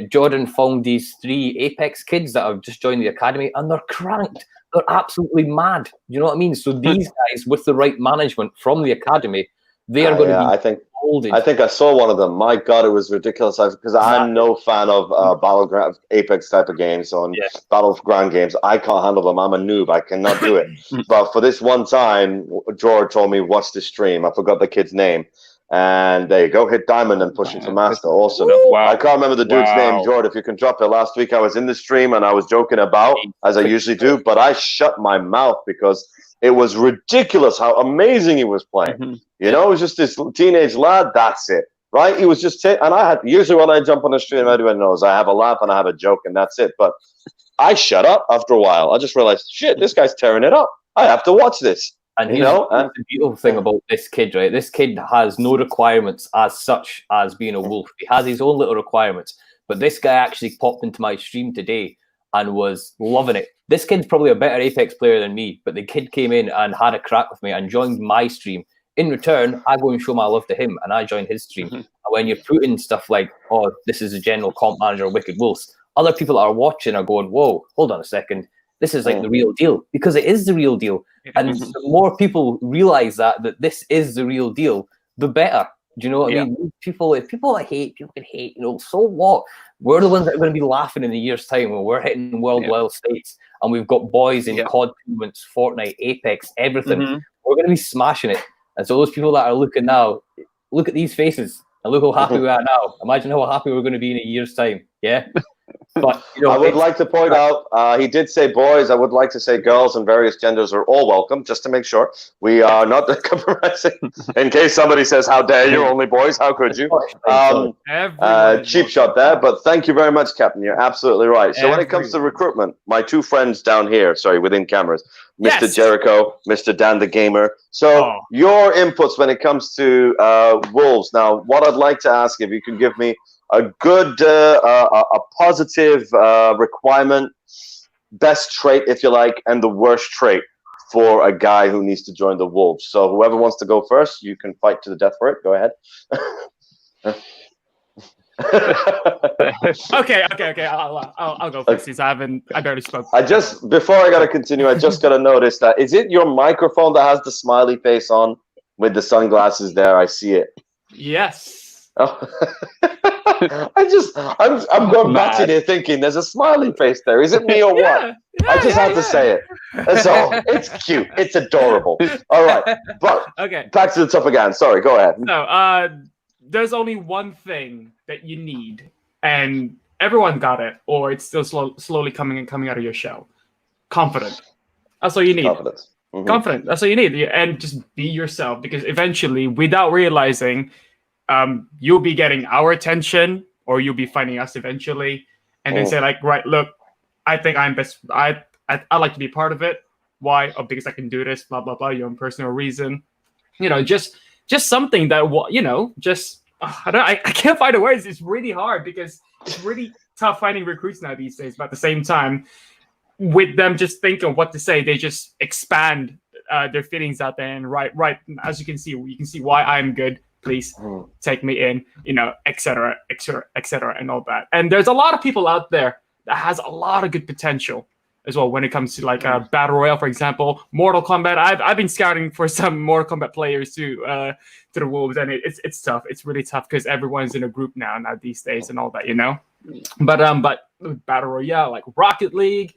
Speaker 3: Jordan found these 3 Apex kids that have just joined the academy, and they're cranked. They're absolutely mad. You know what I mean? So these guys, with the right management from the academy, they are going to be
Speaker 2: I think I saw one of them. My God, it was ridiculous. Because I'm no fan of Battleground Apex type of games on Battleground games. I can't handle them. I'm a noob. I cannot do it. But for this one time, George told me, watch the stream. I forgot the kid's name. And there you go. Hit diamond and push into master. Awesome. Wow. I can't remember the dude's name, George, if you can drop it. Last week I was in the stream and I was joking about, as I usually do, but I shut my mouth because it was ridiculous how amazing he was playing. It was just this teenage lad. That's it, right? He was just, and I had, usually when I jump on the stream, everyone knows I have a laugh and I have a joke and that's it. But I shut up after a while. I just realized, shit, this guy's tearing it up. I have to watch this.
Speaker 3: And the beautiful thing about this kid, right? This kid has no requirements as such as being a Wolf. He has his own little requirements. But this guy actually popped into my stream today and was loving it. This kid's probably a better Apex player than me, but the kid came in and had a crack with me and joined my stream. In return, I go and show my love to him, and I join his stream. And when you're putting stuff like, oh, this is a general comp manager of Wicked Wolves, other people that are watching are going, whoa, hold on a second. This is like the real deal, because it is the real deal. And the more people realize that this is the real deal, the better. Do you know what I mean? If people can hate, so what? We're the ones that are going to be laughing in a year's time when we're hitting World Wild States and we've got boys in COD tournaments, Fortnite, Apex, everything. We're going to be smashing it. And so those people that are looking now, look at these faces and look how happy we are now. Imagine how happy we're going to be in a year's time. Yeah. But
Speaker 2: I would like to point out, he did say boys. I would like to say girls and various genders are all welcome, just to make sure we are not compromising. In case somebody says, "How dare you? Only boys? How could you?" Cheap shot there, but thank you very much, Captain. You're absolutely right. So when it comes to recruitment, my two friends down here, within cameras, Mr. Jericho, Mr. Dan the Gamer. So your inputs when it comes to Wolves. Now, what I'd like to ask, if you could give me a good, a positive requirement, best trait, if you like, and the worst trait for a guy who needs to join the Wolves. So whoever wants to go first, you can fight to the death for it. Go ahead.
Speaker 4: Okay. I'll go first since I barely spoke.
Speaker 2: Before I gotta continue, I just gotta notice that is it your microphone that has the smiley face on with the sunglasses there? I see it.
Speaker 4: Yes.
Speaker 2: Oh. I'm going back to there thinking there's a smiley face there. Is it me or what? I just have to say it. So it's cute. It's adorable. All right, but back to the top again. Sorry, go ahead.
Speaker 4: No, there's only one thing that you need, and everyone got it, or it's still slowly coming out of your shell. Confident. That's all you need.
Speaker 2: Confidence.
Speaker 4: Confident. That's all you need, and just be yourself. Because eventually, without realizing, you'll be getting our attention, or you'll be finding us eventually, and then say like, right, look, I think I'm best. I like to be part of it. Why? Oh, because I can do this. Blah blah blah. Your own personal reason. Just something that just I can't find the words. It's really hard because it's really tough finding recruits now these days. But at the same time, with them just thinking what to say, they just expand their feelings out there. And right. As you can see why I'm good. Please take me in, etc., and all that. And there's a lot of people out there that has a lot of good potential as well when it comes to like Battle Royale, for example, Mortal Kombat. I've been scouting for some Mortal Kombat players to the Wolves, and it's tough. It's really tough because everyone's in a group now these days and all that, But Battle Royale, like Rocket League,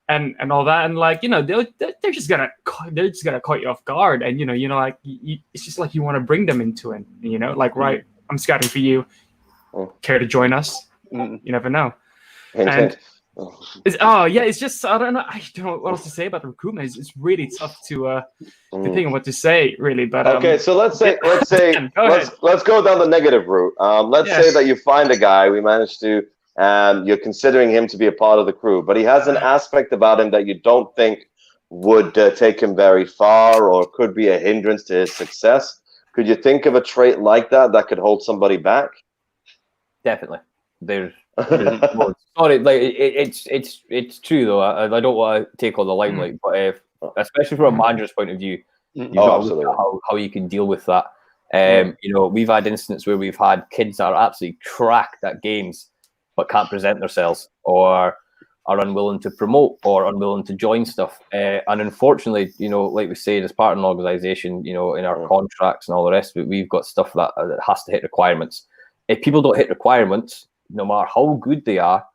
Speaker 4: and all that, and like they're just gonna caught you off guard, and it's just like you want to bring them into it, right, I'm scouting for you. Care to join us? You never know. And it's just I don't know what else to say about the recruitment. It's really tough to think of what to say, really. But
Speaker 2: okay, so let's say let's go down the negative route. Let's say that you find a guy, we managed to. You're considering him to be a part of the crew, but he has an aspect about him that you don't think would take him very far or could be a hindrance to his success. Could you think of a trait like that could hold somebody back?
Speaker 3: Definitely. There's sorry, like it's true though. I don't want to take all the limelight, but especially from a manager's point of view, you've got to look at how you can deal with that. We've had instances where we've had kids that are absolutely cracked at games but can't present themselves, or are unwilling to promote, or unwilling to join stuff. And unfortunately, like we said, as part of an organisation, in our contracts and all the rest of it, we've got stuff that has to hit requirements. If people don't hit requirements, no matter how good they are,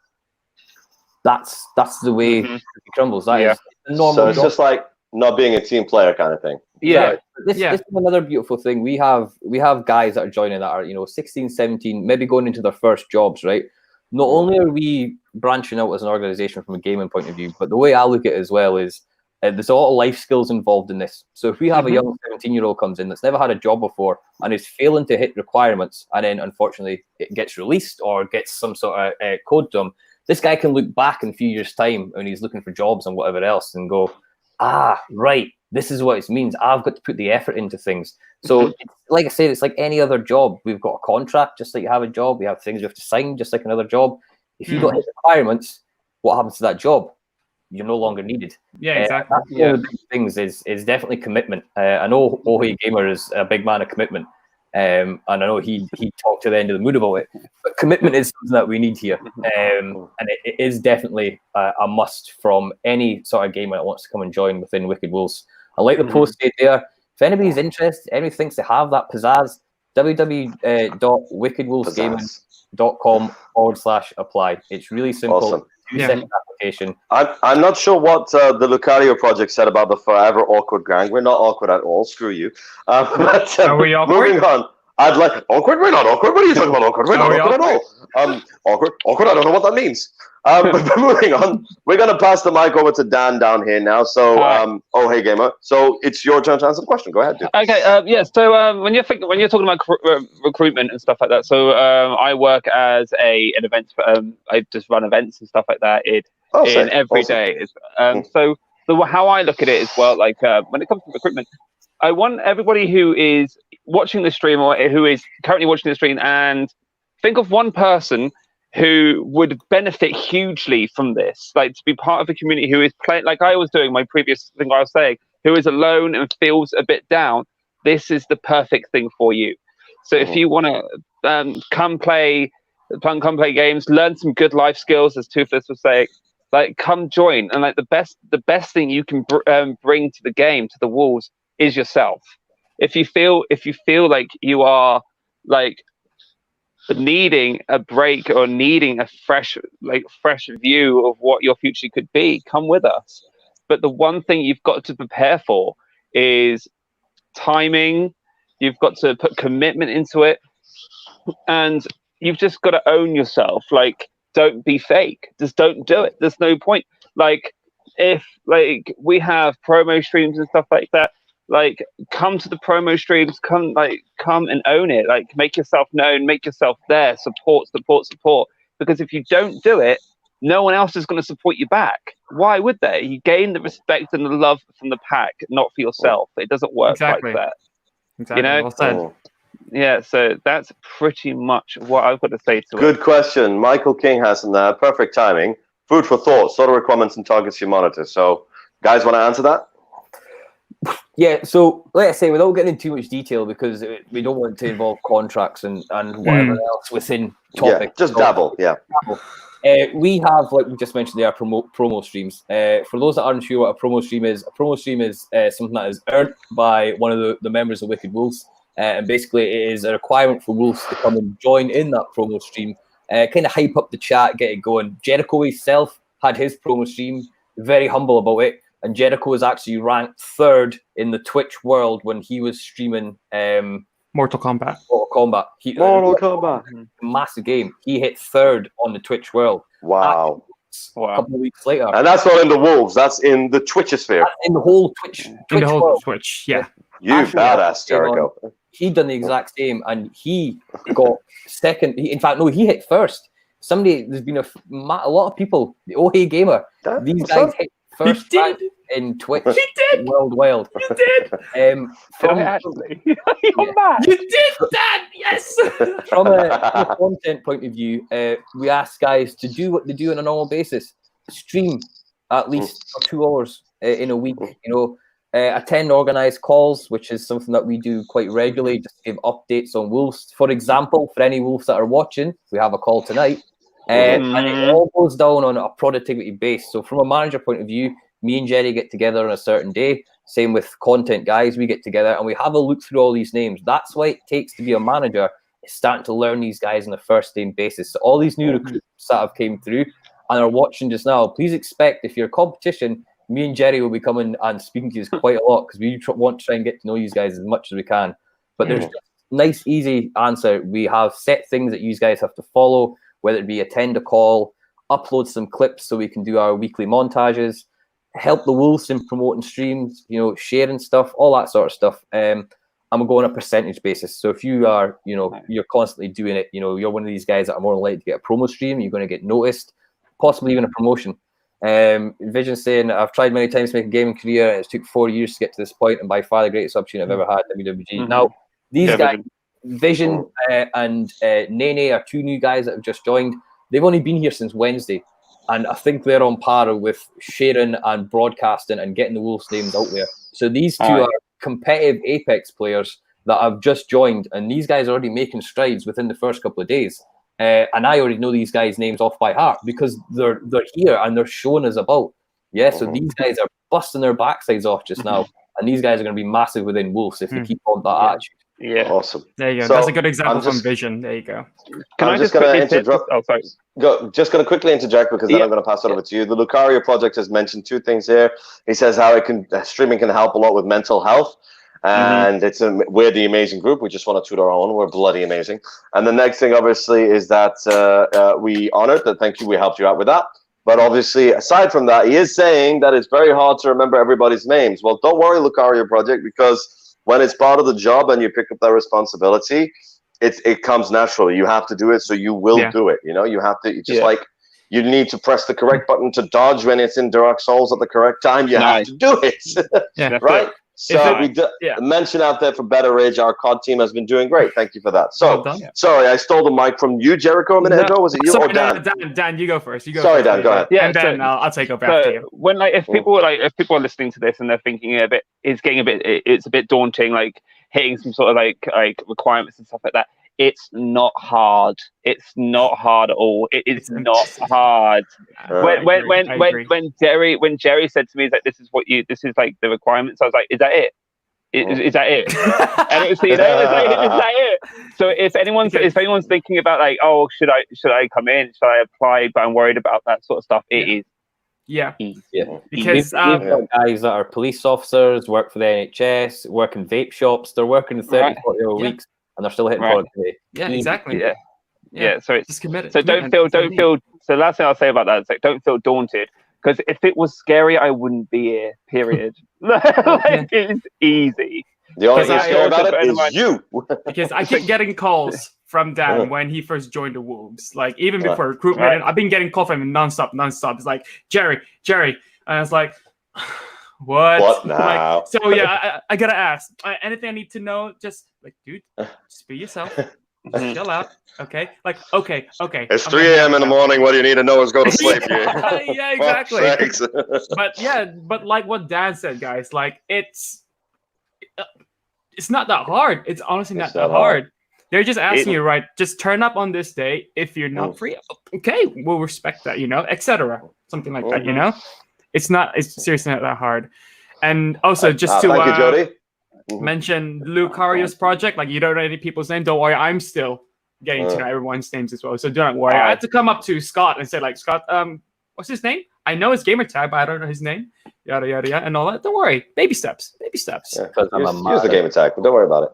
Speaker 3: that's the way it crumbles. That is the normal.
Speaker 2: So it's just like not being a team player kind of thing.
Speaker 3: Yeah. This is another beautiful thing. We have guys that are joining that are 16, 17, maybe going into their first jobs, right? Not only are we branching out as an organisation from a gaming point of view, but the way I look at it as well is there's a lot of life skills involved in this. So if we have a young 17-year-old comes in that's never had a job before and is failing to hit requirements, and then unfortunately it gets released or gets some sort of code to him, this guy can look back in a few years' time when he's looking for jobs and whatever else and go, right, this is what it means. I've got to put the effort into things. So, like I said, it's like any other job. We've got a contract, just like you have a job. We have things you have to sign, just like another job. If you don't hit requirements, what happens to that job? You're no longer needed.
Speaker 4: Yeah, exactly.
Speaker 3: That's one of the big things is definitely commitment. I know Ohei Gamer is a big man of commitment, and I know he talked to the end of the mood about it. But commitment is something that we need here, and it is definitely a must from any sort of gamer that wants to come and join within Wicked Wolves. I like the post there. If anybody's interested, anybody thinks they have that pizzazz, www.wickedwolvesgaming.com/apply. It's really simple.
Speaker 2: Awesome.
Speaker 3: Two-second application.
Speaker 2: I'm not sure what the Lucario project said about the forever awkward gang. We're not awkward at all. Screw you. But,
Speaker 4: Are we awkward?
Speaker 2: Moving on. I'd like awkward. We're not awkward. What are you talking about? Awkward. We're not awkward at all. Awkward. Awkward. I don't know what that means. But moving on, we're gonna pass the mic over to Dan down here now. So, hey gamer. So it's your turn to answer the question. Go ahead, dude.
Speaker 5: Okay. Yeah. So when you're talking about recruitment and stuff like that, so I work as an events. I just run events and stuff like that in every day. So how I look at it is, well, like when it comes to recruitment, I want everybody who is watching the stream or who is currently watching the stream and think of one person who would benefit hugely from this, like to be part of a community who is playing, like I was doing my previous thing I was saying, who is alone and feels a bit down. This is the perfect thing for you. So if you want to come play games, learn some good life skills, as Toothless was saying, like come join. And like the best thing you can bring to the game, to the Wolves, is yourself. If you feel like you are like needing a break or needing a fresh view of what your future could be, come with us. But the one thing you've got to prepare for is timing. You've got to put commitment into it, and you've just got to own yourself. Like, don't be fake. Just don't do it. There's no point. Like, if like we have promo streams and stuff like that, like come to the promo streams, come and own it. Like make yourself known, make yourself there, support. Because if you don't do it, no one else is going to support you back. Why would they? You gain the respect and the love from the pack, not for yourself. It doesn't work like that.
Speaker 4: Exactly.
Speaker 5: You know?
Speaker 4: Well said.
Speaker 5: Yeah, so that's pretty much what I've got to say to it.
Speaker 2: Good question. Michael King has some perfect timing. Food for thought, sort of requirements and targets you monitor. So, guys, want to answer that?
Speaker 3: Yeah, so like I say, without getting into too much detail, because we don't want to involve contracts and whatever else within topic.
Speaker 2: Yeah, just dabble, yeah.
Speaker 3: We have, like we just mentioned, there are promo streams. For those that aren't sure what a promo stream is something that is earned by one of the members of Wicked Wolves. And basically, it is a requirement for Wolves to come and join in that promo stream, kind of hype up the chat, get it going. Jericho himself had his promo stream, very humble about it. And Jericho was actually ranked 3rd in the Twitch world when he was streaming
Speaker 4: Mortal Kombat.
Speaker 2: Mortal Kombat.
Speaker 3: Massive game. He hit 3rd on the Twitch world.
Speaker 2: Wow.
Speaker 3: A couple of weeks later.
Speaker 2: And that's not in the Wolves, that's in the Twitchosphere.
Speaker 3: In the whole Twitch
Speaker 4: In the whole
Speaker 3: world.
Speaker 4: Twitch, yeah.
Speaker 2: You badass, Jericho.
Speaker 3: He done the exact same, and he got 2nd. He hit 1st. There's been a lot of people, the Ohei Gamer, these guys hit 1st rank in Twitch.
Speaker 4: He did!
Speaker 3: World Wild.
Speaker 4: You did!
Speaker 5: Actually. You're mad.
Speaker 4: You did that! Yes!
Speaker 3: From a content point of view, we ask guys to do what they do on a normal basis. Stream at least for 2 hours in a week. Attend organised calls, which is something that we do quite regularly, just to give updates on Wolves. For example, for any Wolves that are watching, we have a call tonight. And it all goes down on a productivity base. So from a manager point of view, me and Jerry get together on a certain day. Same with content guys, we get together and we have a look through all these names. That's what it takes to be a manager, is starting to learn these guys on a first name basis. So all these new recruits that have came through and are watching just now, please expect, if you're competition, me and Jerry will be coming and speaking to you quite a lot, because we want to try and get to know you guys as much as we can. But there's just a nice, easy answer. We have set things that you guys have to follow, whether it be attend a call, upload some clips so we can do our weekly montages, help the Wolves in promoting streams, sharing stuff, all that sort of stuff. And we'll go on a percentage basis. So if you are, you're constantly doing it, you're one of these guys that are more likely to get a promo stream, you're going to get noticed, possibly even a promotion. Vision saying, I've tried many times to make a gaming career, and it took 4 years to get to this point, and by far the greatest opportunity I've ever had at WWG. Now, these guys, Vision and Nene are 2 new guys that have just joined. They've only been here since Wednesday. And I think they're on par with sharing and broadcasting and getting the Wolves names out there. So these two are competitive Apex players that have just joined, and these guys are already making strides within the first couple of days. And I already know these guys' names off by heart because they're here and they're showing us about. Yeah, so these guys are busting their backsides off just now, and these guys are going to be massive within Wolves if they keep on that attitude.
Speaker 5: Yeah.
Speaker 2: Awesome.
Speaker 4: There you go.
Speaker 2: So,
Speaker 4: That's a good example
Speaker 2: I'm just-
Speaker 4: from Vision. There you go.
Speaker 5: Can
Speaker 2: I'm
Speaker 5: I
Speaker 2: just
Speaker 5: just
Speaker 2: gonna
Speaker 5: quickly
Speaker 2: interrupt.
Speaker 5: Oh, sorry.
Speaker 2: Just going to quickly interject because then
Speaker 5: Yeah.
Speaker 2: I'm going to pass it over to you. The Lucario project has mentioned two things here. He says how streaming can help a lot with mental health. And we're the amazing group. We just want to toot our own. We're bloody amazing. And the next thing, obviously, is that we honored that. Thank you. We helped you out with that. But obviously, aside from that, he is saying that it's very hard to remember everybody's names. Well, don't worry, Lucario project, because when it's part of the job and you pick up that responsibility, it comes naturally. You have to do it, so you will do it. You know, you have to. It's just like you need to press the correct button to dodge when it's in Dark Souls at the correct time. You have to do it.
Speaker 4: Yeah.
Speaker 2: Right. So we
Speaker 4: yeah.
Speaker 2: mention out there for Better Age, our COD team has been doing great. Thank you for that. So,
Speaker 4: Well done.
Speaker 2: sorry, I stole the mic from you, Jericho, a minute ago. Was it you
Speaker 4: Sorry,
Speaker 2: or Dan?
Speaker 4: Dan, you go first. You go
Speaker 2: Sorry,
Speaker 4: first.
Speaker 2: Dan, go ahead.
Speaker 5: Yeah,
Speaker 4: and then
Speaker 5: so-
Speaker 4: I'll take over after you.
Speaker 5: When if people are listening to this and they're thinking it's a bit daunting, like hitting some sort of like requirements and stuff like that. It's not hard. It's not hard at all. It is not hard. When Jerry said to me that this is like the requirements, I was like, is that it? Is that it? And it was, is that it? So if anyone's thinking about like, oh, should I come in? Should I apply? But I'm worried about that sort of stuff. It is.
Speaker 4: Yeah.
Speaker 3: Yeah.
Speaker 4: Because
Speaker 3: We've got guys that are police officers, work for the NHS, work in vape shops. They're working 30, 40 hour weeks, and they're still hitting productivity.
Speaker 4: Yeah, exactly.
Speaker 5: Yeah. So it's
Speaker 4: just committed.
Speaker 5: So don't feel. So the last thing I'll say about that is like, don't feel daunted. Because if it was scary, I wouldn't be here. Period. It's easy.
Speaker 2: The only thing
Speaker 4: Because
Speaker 2: scary about it is you.
Speaker 4: Because I keep getting calls from Dan when he first joined the Wolves. Like even before recruitment, I've been getting calls from him nonstop. It's like Jerry, and I was like, what
Speaker 2: now?
Speaker 4: Like, so yeah, I gotta ask. Anything I need to know? Just like, dude, just be yourself. Chill out. Okay. Like, okay.
Speaker 2: It's 3 a.m. in the morning. What do you need to know is go to sleep.
Speaker 4: Yeah, exactly. But like what Dan said, guys, like it's not that hard. It's honestly not that hard. They're just asking you, right? Just turn up on this day. If you're not free, okay, we'll respect that, etc. Something like that, It's seriously not that hard. And also, just to
Speaker 2: thank you, Jody.
Speaker 4: Mention Lucario's project. Like, you don't know any people's name. Don't worry, I'm still getting to know everyone's names as well. So don't worry. I had to come up to Scott and say, like, Scott, what's his name? I know his gamer tag, but I don't know his name. Yada yada yada, and all that. Don't worry. Baby steps.
Speaker 2: Yeah, use the gamer tag, but don't worry about it.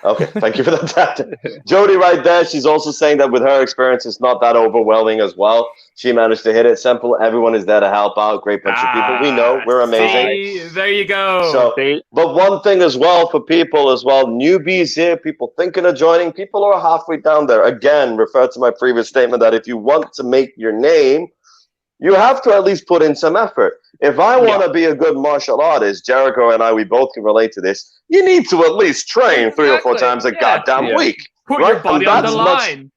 Speaker 2: Okay, thank you for that. Jody right there, she's also saying that with her experience, it's not that overwhelming as well. She managed to hit it simple. Everyone is there to help out. Great bunch of people. We know. We're amazing.
Speaker 4: See, there you go.
Speaker 2: So, but one thing as well for people as well, newbies here, people thinking of joining, people are halfway down there. Again, refer to my previous statement that if you want to make your name, you have to at least put in some effort. If I want to be a good martial artist, Jericho and I, we both can relate to this. You need to at least train 3 or 4 times a goddamn week.
Speaker 4: Put your body on the line.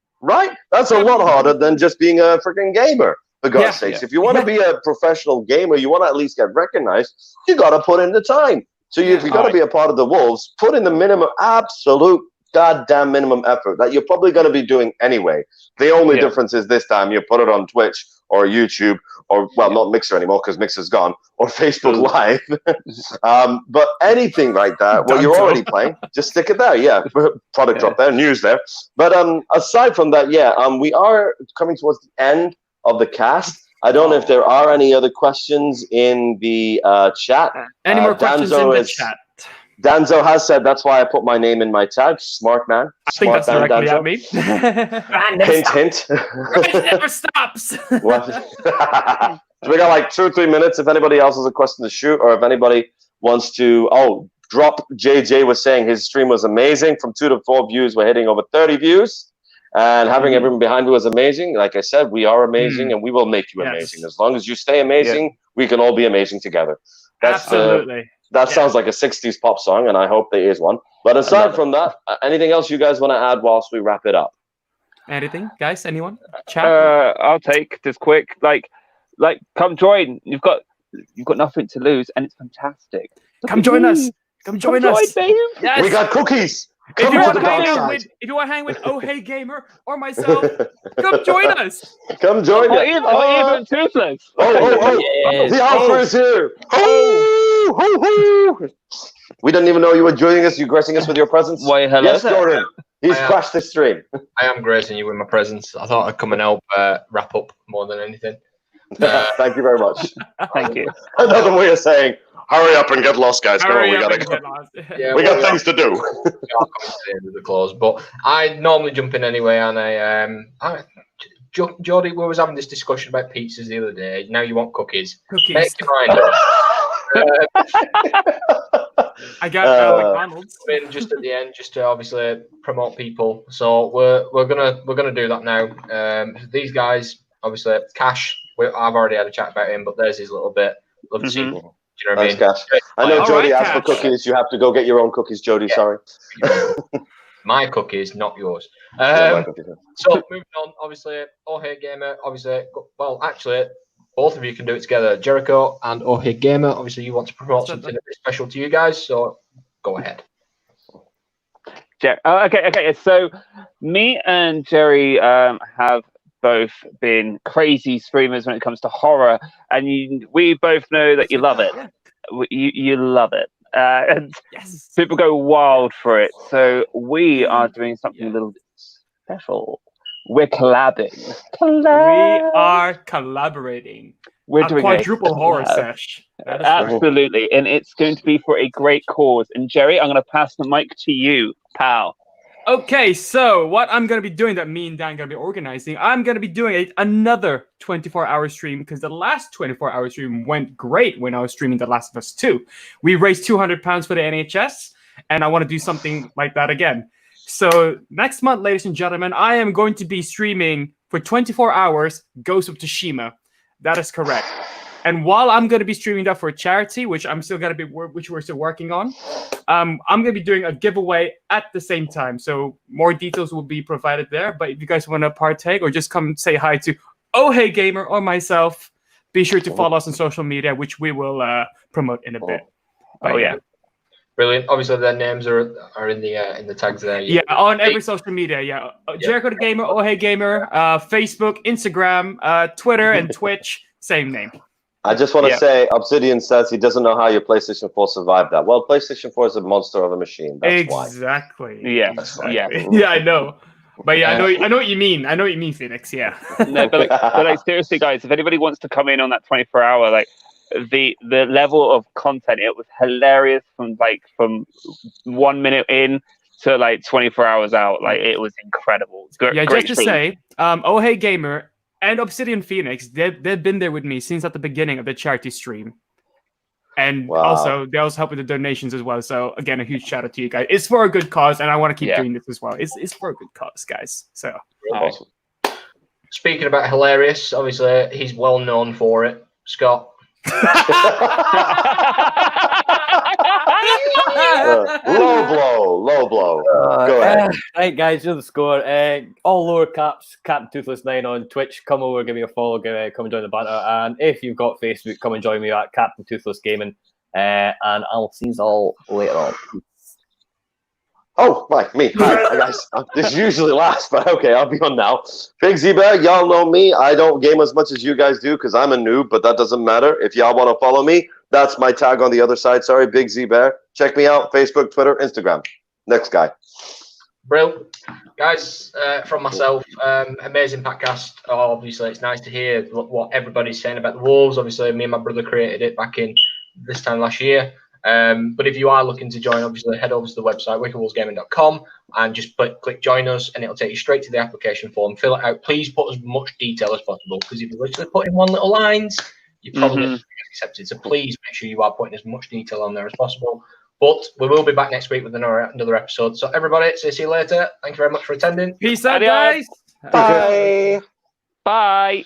Speaker 2: That's a lot harder than just being a freaking gamer, for God's sakes. If you want to be a professional gamer, you want to at least get recognized, you got to put in the time. So if you're going to be a part of the Wolves, put in the minimum, absolute goddamn minimum effort that you're probably going to be doing anyway. The only difference is this time you put it on Twitch or YouTube or, well, not Mixer anymore because Mixer's gone, or Facebook Live. But anything like that, well, you're already playing, just stick it there. Yeah, product drop there, news there. But aside from that, we are coming towards the end of the cast. I don't know if there are any other questions in the chat.
Speaker 4: Any more questions in the chat?
Speaker 2: Danzo has said that's why I put my name in my tag. Smart man.
Speaker 4: I think that's directly at me.
Speaker 2: Hint.
Speaker 4: It never stops.
Speaker 2: So we got like 2 or 3 minutes. If anybody else has a question to shoot, or if anybody wants to, drop. JJ was saying his stream was amazing. From 2 to 4 views, we're hitting over 30 views. And having everyone behind me was amazing. Like I said, we are amazing, and we will make you amazing. As long as you stay amazing, we can all be amazing together.
Speaker 4: Absolutely.
Speaker 2: That sounds like a 60s pop song, and I hope there is one. But aside from that, anything else you guys want to add whilst we wrap it up?
Speaker 4: Anything, guys? Anyone? Chat?
Speaker 5: I'll take just quick. Like, Like, come join. You've got nothing to lose, and it's fantastic.
Speaker 4: Come join us. Come join us.
Speaker 5: babe.
Speaker 4: Yes.
Speaker 2: We got cookies.
Speaker 4: If
Speaker 2: Come
Speaker 4: you
Speaker 2: to
Speaker 4: want
Speaker 2: the
Speaker 4: to hang
Speaker 2: dark
Speaker 4: out
Speaker 2: side.
Speaker 4: if you want to hang with Oh Hey Gamer or myself, come join us.
Speaker 2: Come join
Speaker 5: Or
Speaker 2: us.
Speaker 5: even Toothless.
Speaker 3: Yes.
Speaker 2: The offer is here. Ho, ho, ho. We didn't even know you were joining us. You gracing us with your presence.
Speaker 5: Why, hello
Speaker 2: Yes,
Speaker 5: there.
Speaker 2: Jordan. He's
Speaker 7: I am.
Speaker 2: crashed the stream.
Speaker 7: I am gracing you with my presence. I thought I'd come and help wrap up more than anything.
Speaker 2: Thank you very much.
Speaker 5: Thank you.
Speaker 2: Another way of saying, hurry up and get lost, guys. Come on,
Speaker 4: Hurry
Speaker 2: we
Speaker 4: up
Speaker 2: gotta
Speaker 4: and
Speaker 2: go.
Speaker 4: get lost.
Speaker 7: Yeah,
Speaker 2: We
Speaker 7: well,
Speaker 2: got things to do.
Speaker 7: we are coming to the end of the close, but I normally jump in anyway. And Jody, we was having this discussion about pizzas the other day. Now you want cookies.
Speaker 4: Cookies.
Speaker 7: Make your mind up.
Speaker 4: I got McDonald's.
Speaker 7: In just at the end, just to obviously promote people. So we're gonna do that now. These guys, obviously, Cash. I've already had a chat about him, but there's his little bit. Love to see.
Speaker 5: Mhm.
Speaker 7: Do you know what I
Speaker 2: Thanks,
Speaker 7: mean?
Speaker 2: Cash. I know
Speaker 4: All
Speaker 2: Jody
Speaker 4: right,
Speaker 2: asked for
Speaker 4: Cash.
Speaker 2: cookies. You have to go get your own cookies, Jody.
Speaker 7: Yeah.
Speaker 2: Sorry.
Speaker 7: My cookies, not yours.
Speaker 2: Yeah, my cookies.
Speaker 7: So moving on, obviously, Oh Hey Gamer, obviously, well, actually, both of you can do it together. Jericho and Oh Hey Gamer, obviously, you want to promote something a bit special to you guys, so go ahead.
Speaker 5: Okay. So, me and Jerry have both been crazy streamers when it comes to horror, and we both know that you love it.
Speaker 4: Yeah.
Speaker 5: You love it, and
Speaker 4: Yes.
Speaker 5: people go wild for it. So we are doing something a little bit special. We're collabing.
Speaker 4: We are collaborating.
Speaker 5: We're
Speaker 4: A
Speaker 5: doing
Speaker 4: quadruple horror
Speaker 5: collab.
Speaker 4: sesh. That is right.
Speaker 5: Absolutely, and it's going to be for a great cause. And Jerry, I'm going to pass the mic to you, pal.
Speaker 4: Okay, so what I'm going to be doing that me and Dan are going to be organizing, I'm going to be doing another 24-hour stream because the last 24-hour stream went great when I was streaming The Last of Us 2. We raised £200 for the NHS, and I want to do something like that again. So next month, ladies and gentlemen, I am going to be streaming for 24 hours Ghost of Tsushima. That is correct. And while I'm going to be streaming that for a charity, which we're still working on, I'm going to be doing a giveaway at the same time. So more details will be provided there. But if you guys want to partake or just come say hi to Oh Hey Gamer or myself, be sure to follow us on social media, which we will promote in a bit.
Speaker 5: Oh yeah.
Speaker 7: Brilliant. Obviously, their names are in the tags there.
Speaker 4: Yeah, on every social media. Yeah, Jericho the Gamer, Oh Hey Gamer, Facebook, Instagram, Twitter, and Twitch. Same name.
Speaker 2: I just want to
Speaker 5: Yeah.
Speaker 2: say, Obsidian says he doesn't know how your PlayStation 4 survived that. Well, PlayStation 4 is a monster of a machine. That's why.
Speaker 4: Exactly.
Speaker 5: Yeah.
Speaker 4: Exactly.
Speaker 5: Yeah.
Speaker 4: Yeah, I know. But yeah, I know what you mean. I know what you mean, Phoenix. Yeah.
Speaker 5: No, but seriously, guys, if anybody wants to come in on that 24-hour, like the level of content, it was hilarious from 1 minute in to like 24 hours out. Like it was incredible.
Speaker 4: Yeah,
Speaker 5: Great
Speaker 4: just to
Speaker 5: stream.
Speaker 4: say, Oh Hey Gamer and Obsidian Phoenix, they've been there with me since at the beginning of the charity stream. And
Speaker 2: Wow.
Speaker 4: also, they also help with the donations as well. So again, a huge shout out to you guys. It's for a good cause, and I want to keep
Speaker 5: Yeah.
Speaker 4: doing this as well. It's for a good cause, guys. So
Speaker 2: Awesome.
Speaker 7: Speaking about hilarious, obviously, he's well known for it. Scott.
Speaker 2: Low blow. Go ahead.
Speaker 3: Right, guys, you're the score. All lower caps, Captain Toothless 9 on Twitch. Come over, give me a follow, come and join the banter. And if you've got Facebook, come and join me at Captain Toothless Gaming. And I'll see you all later on.
Speaker 2: Oh, me. Hi, guys. This usually lasts, but okay, I'll be on now. Big Z-Bear, y'all know me. I don't game as much as you guys do because I'm a noob, but that doesn't matter. If y'all want to follow me, that's my tag on the other side. Sorry, Big Z-Bear. Check me out, Facebook, Twitter, Instagram. Next guy.
Speaker 7: Brill. Guys, from myself, amazing podcast. Obviously, it's nice to hear what everybody's saying about the Wolves. Obviously, me and my brother created it back in this time last year. But if you are looking to join, obviously head over to the website wickedwolvesgaming.com and just click join us, and it'll take you straight to the application form. Fill it out. Please put as much detail as possible, because if you literally put in one little lines, you probably won't get accepted. So please make sure you are putting as much detail on there as possible. But we will be back next week with another episode. So everybody, see you later. Thank you very much for attending.
Speaker 4: peace out,
Speaker 5: Adios.
Speaker 4: guys.
Speaker 2: Bye.
Speaker 5: Bye.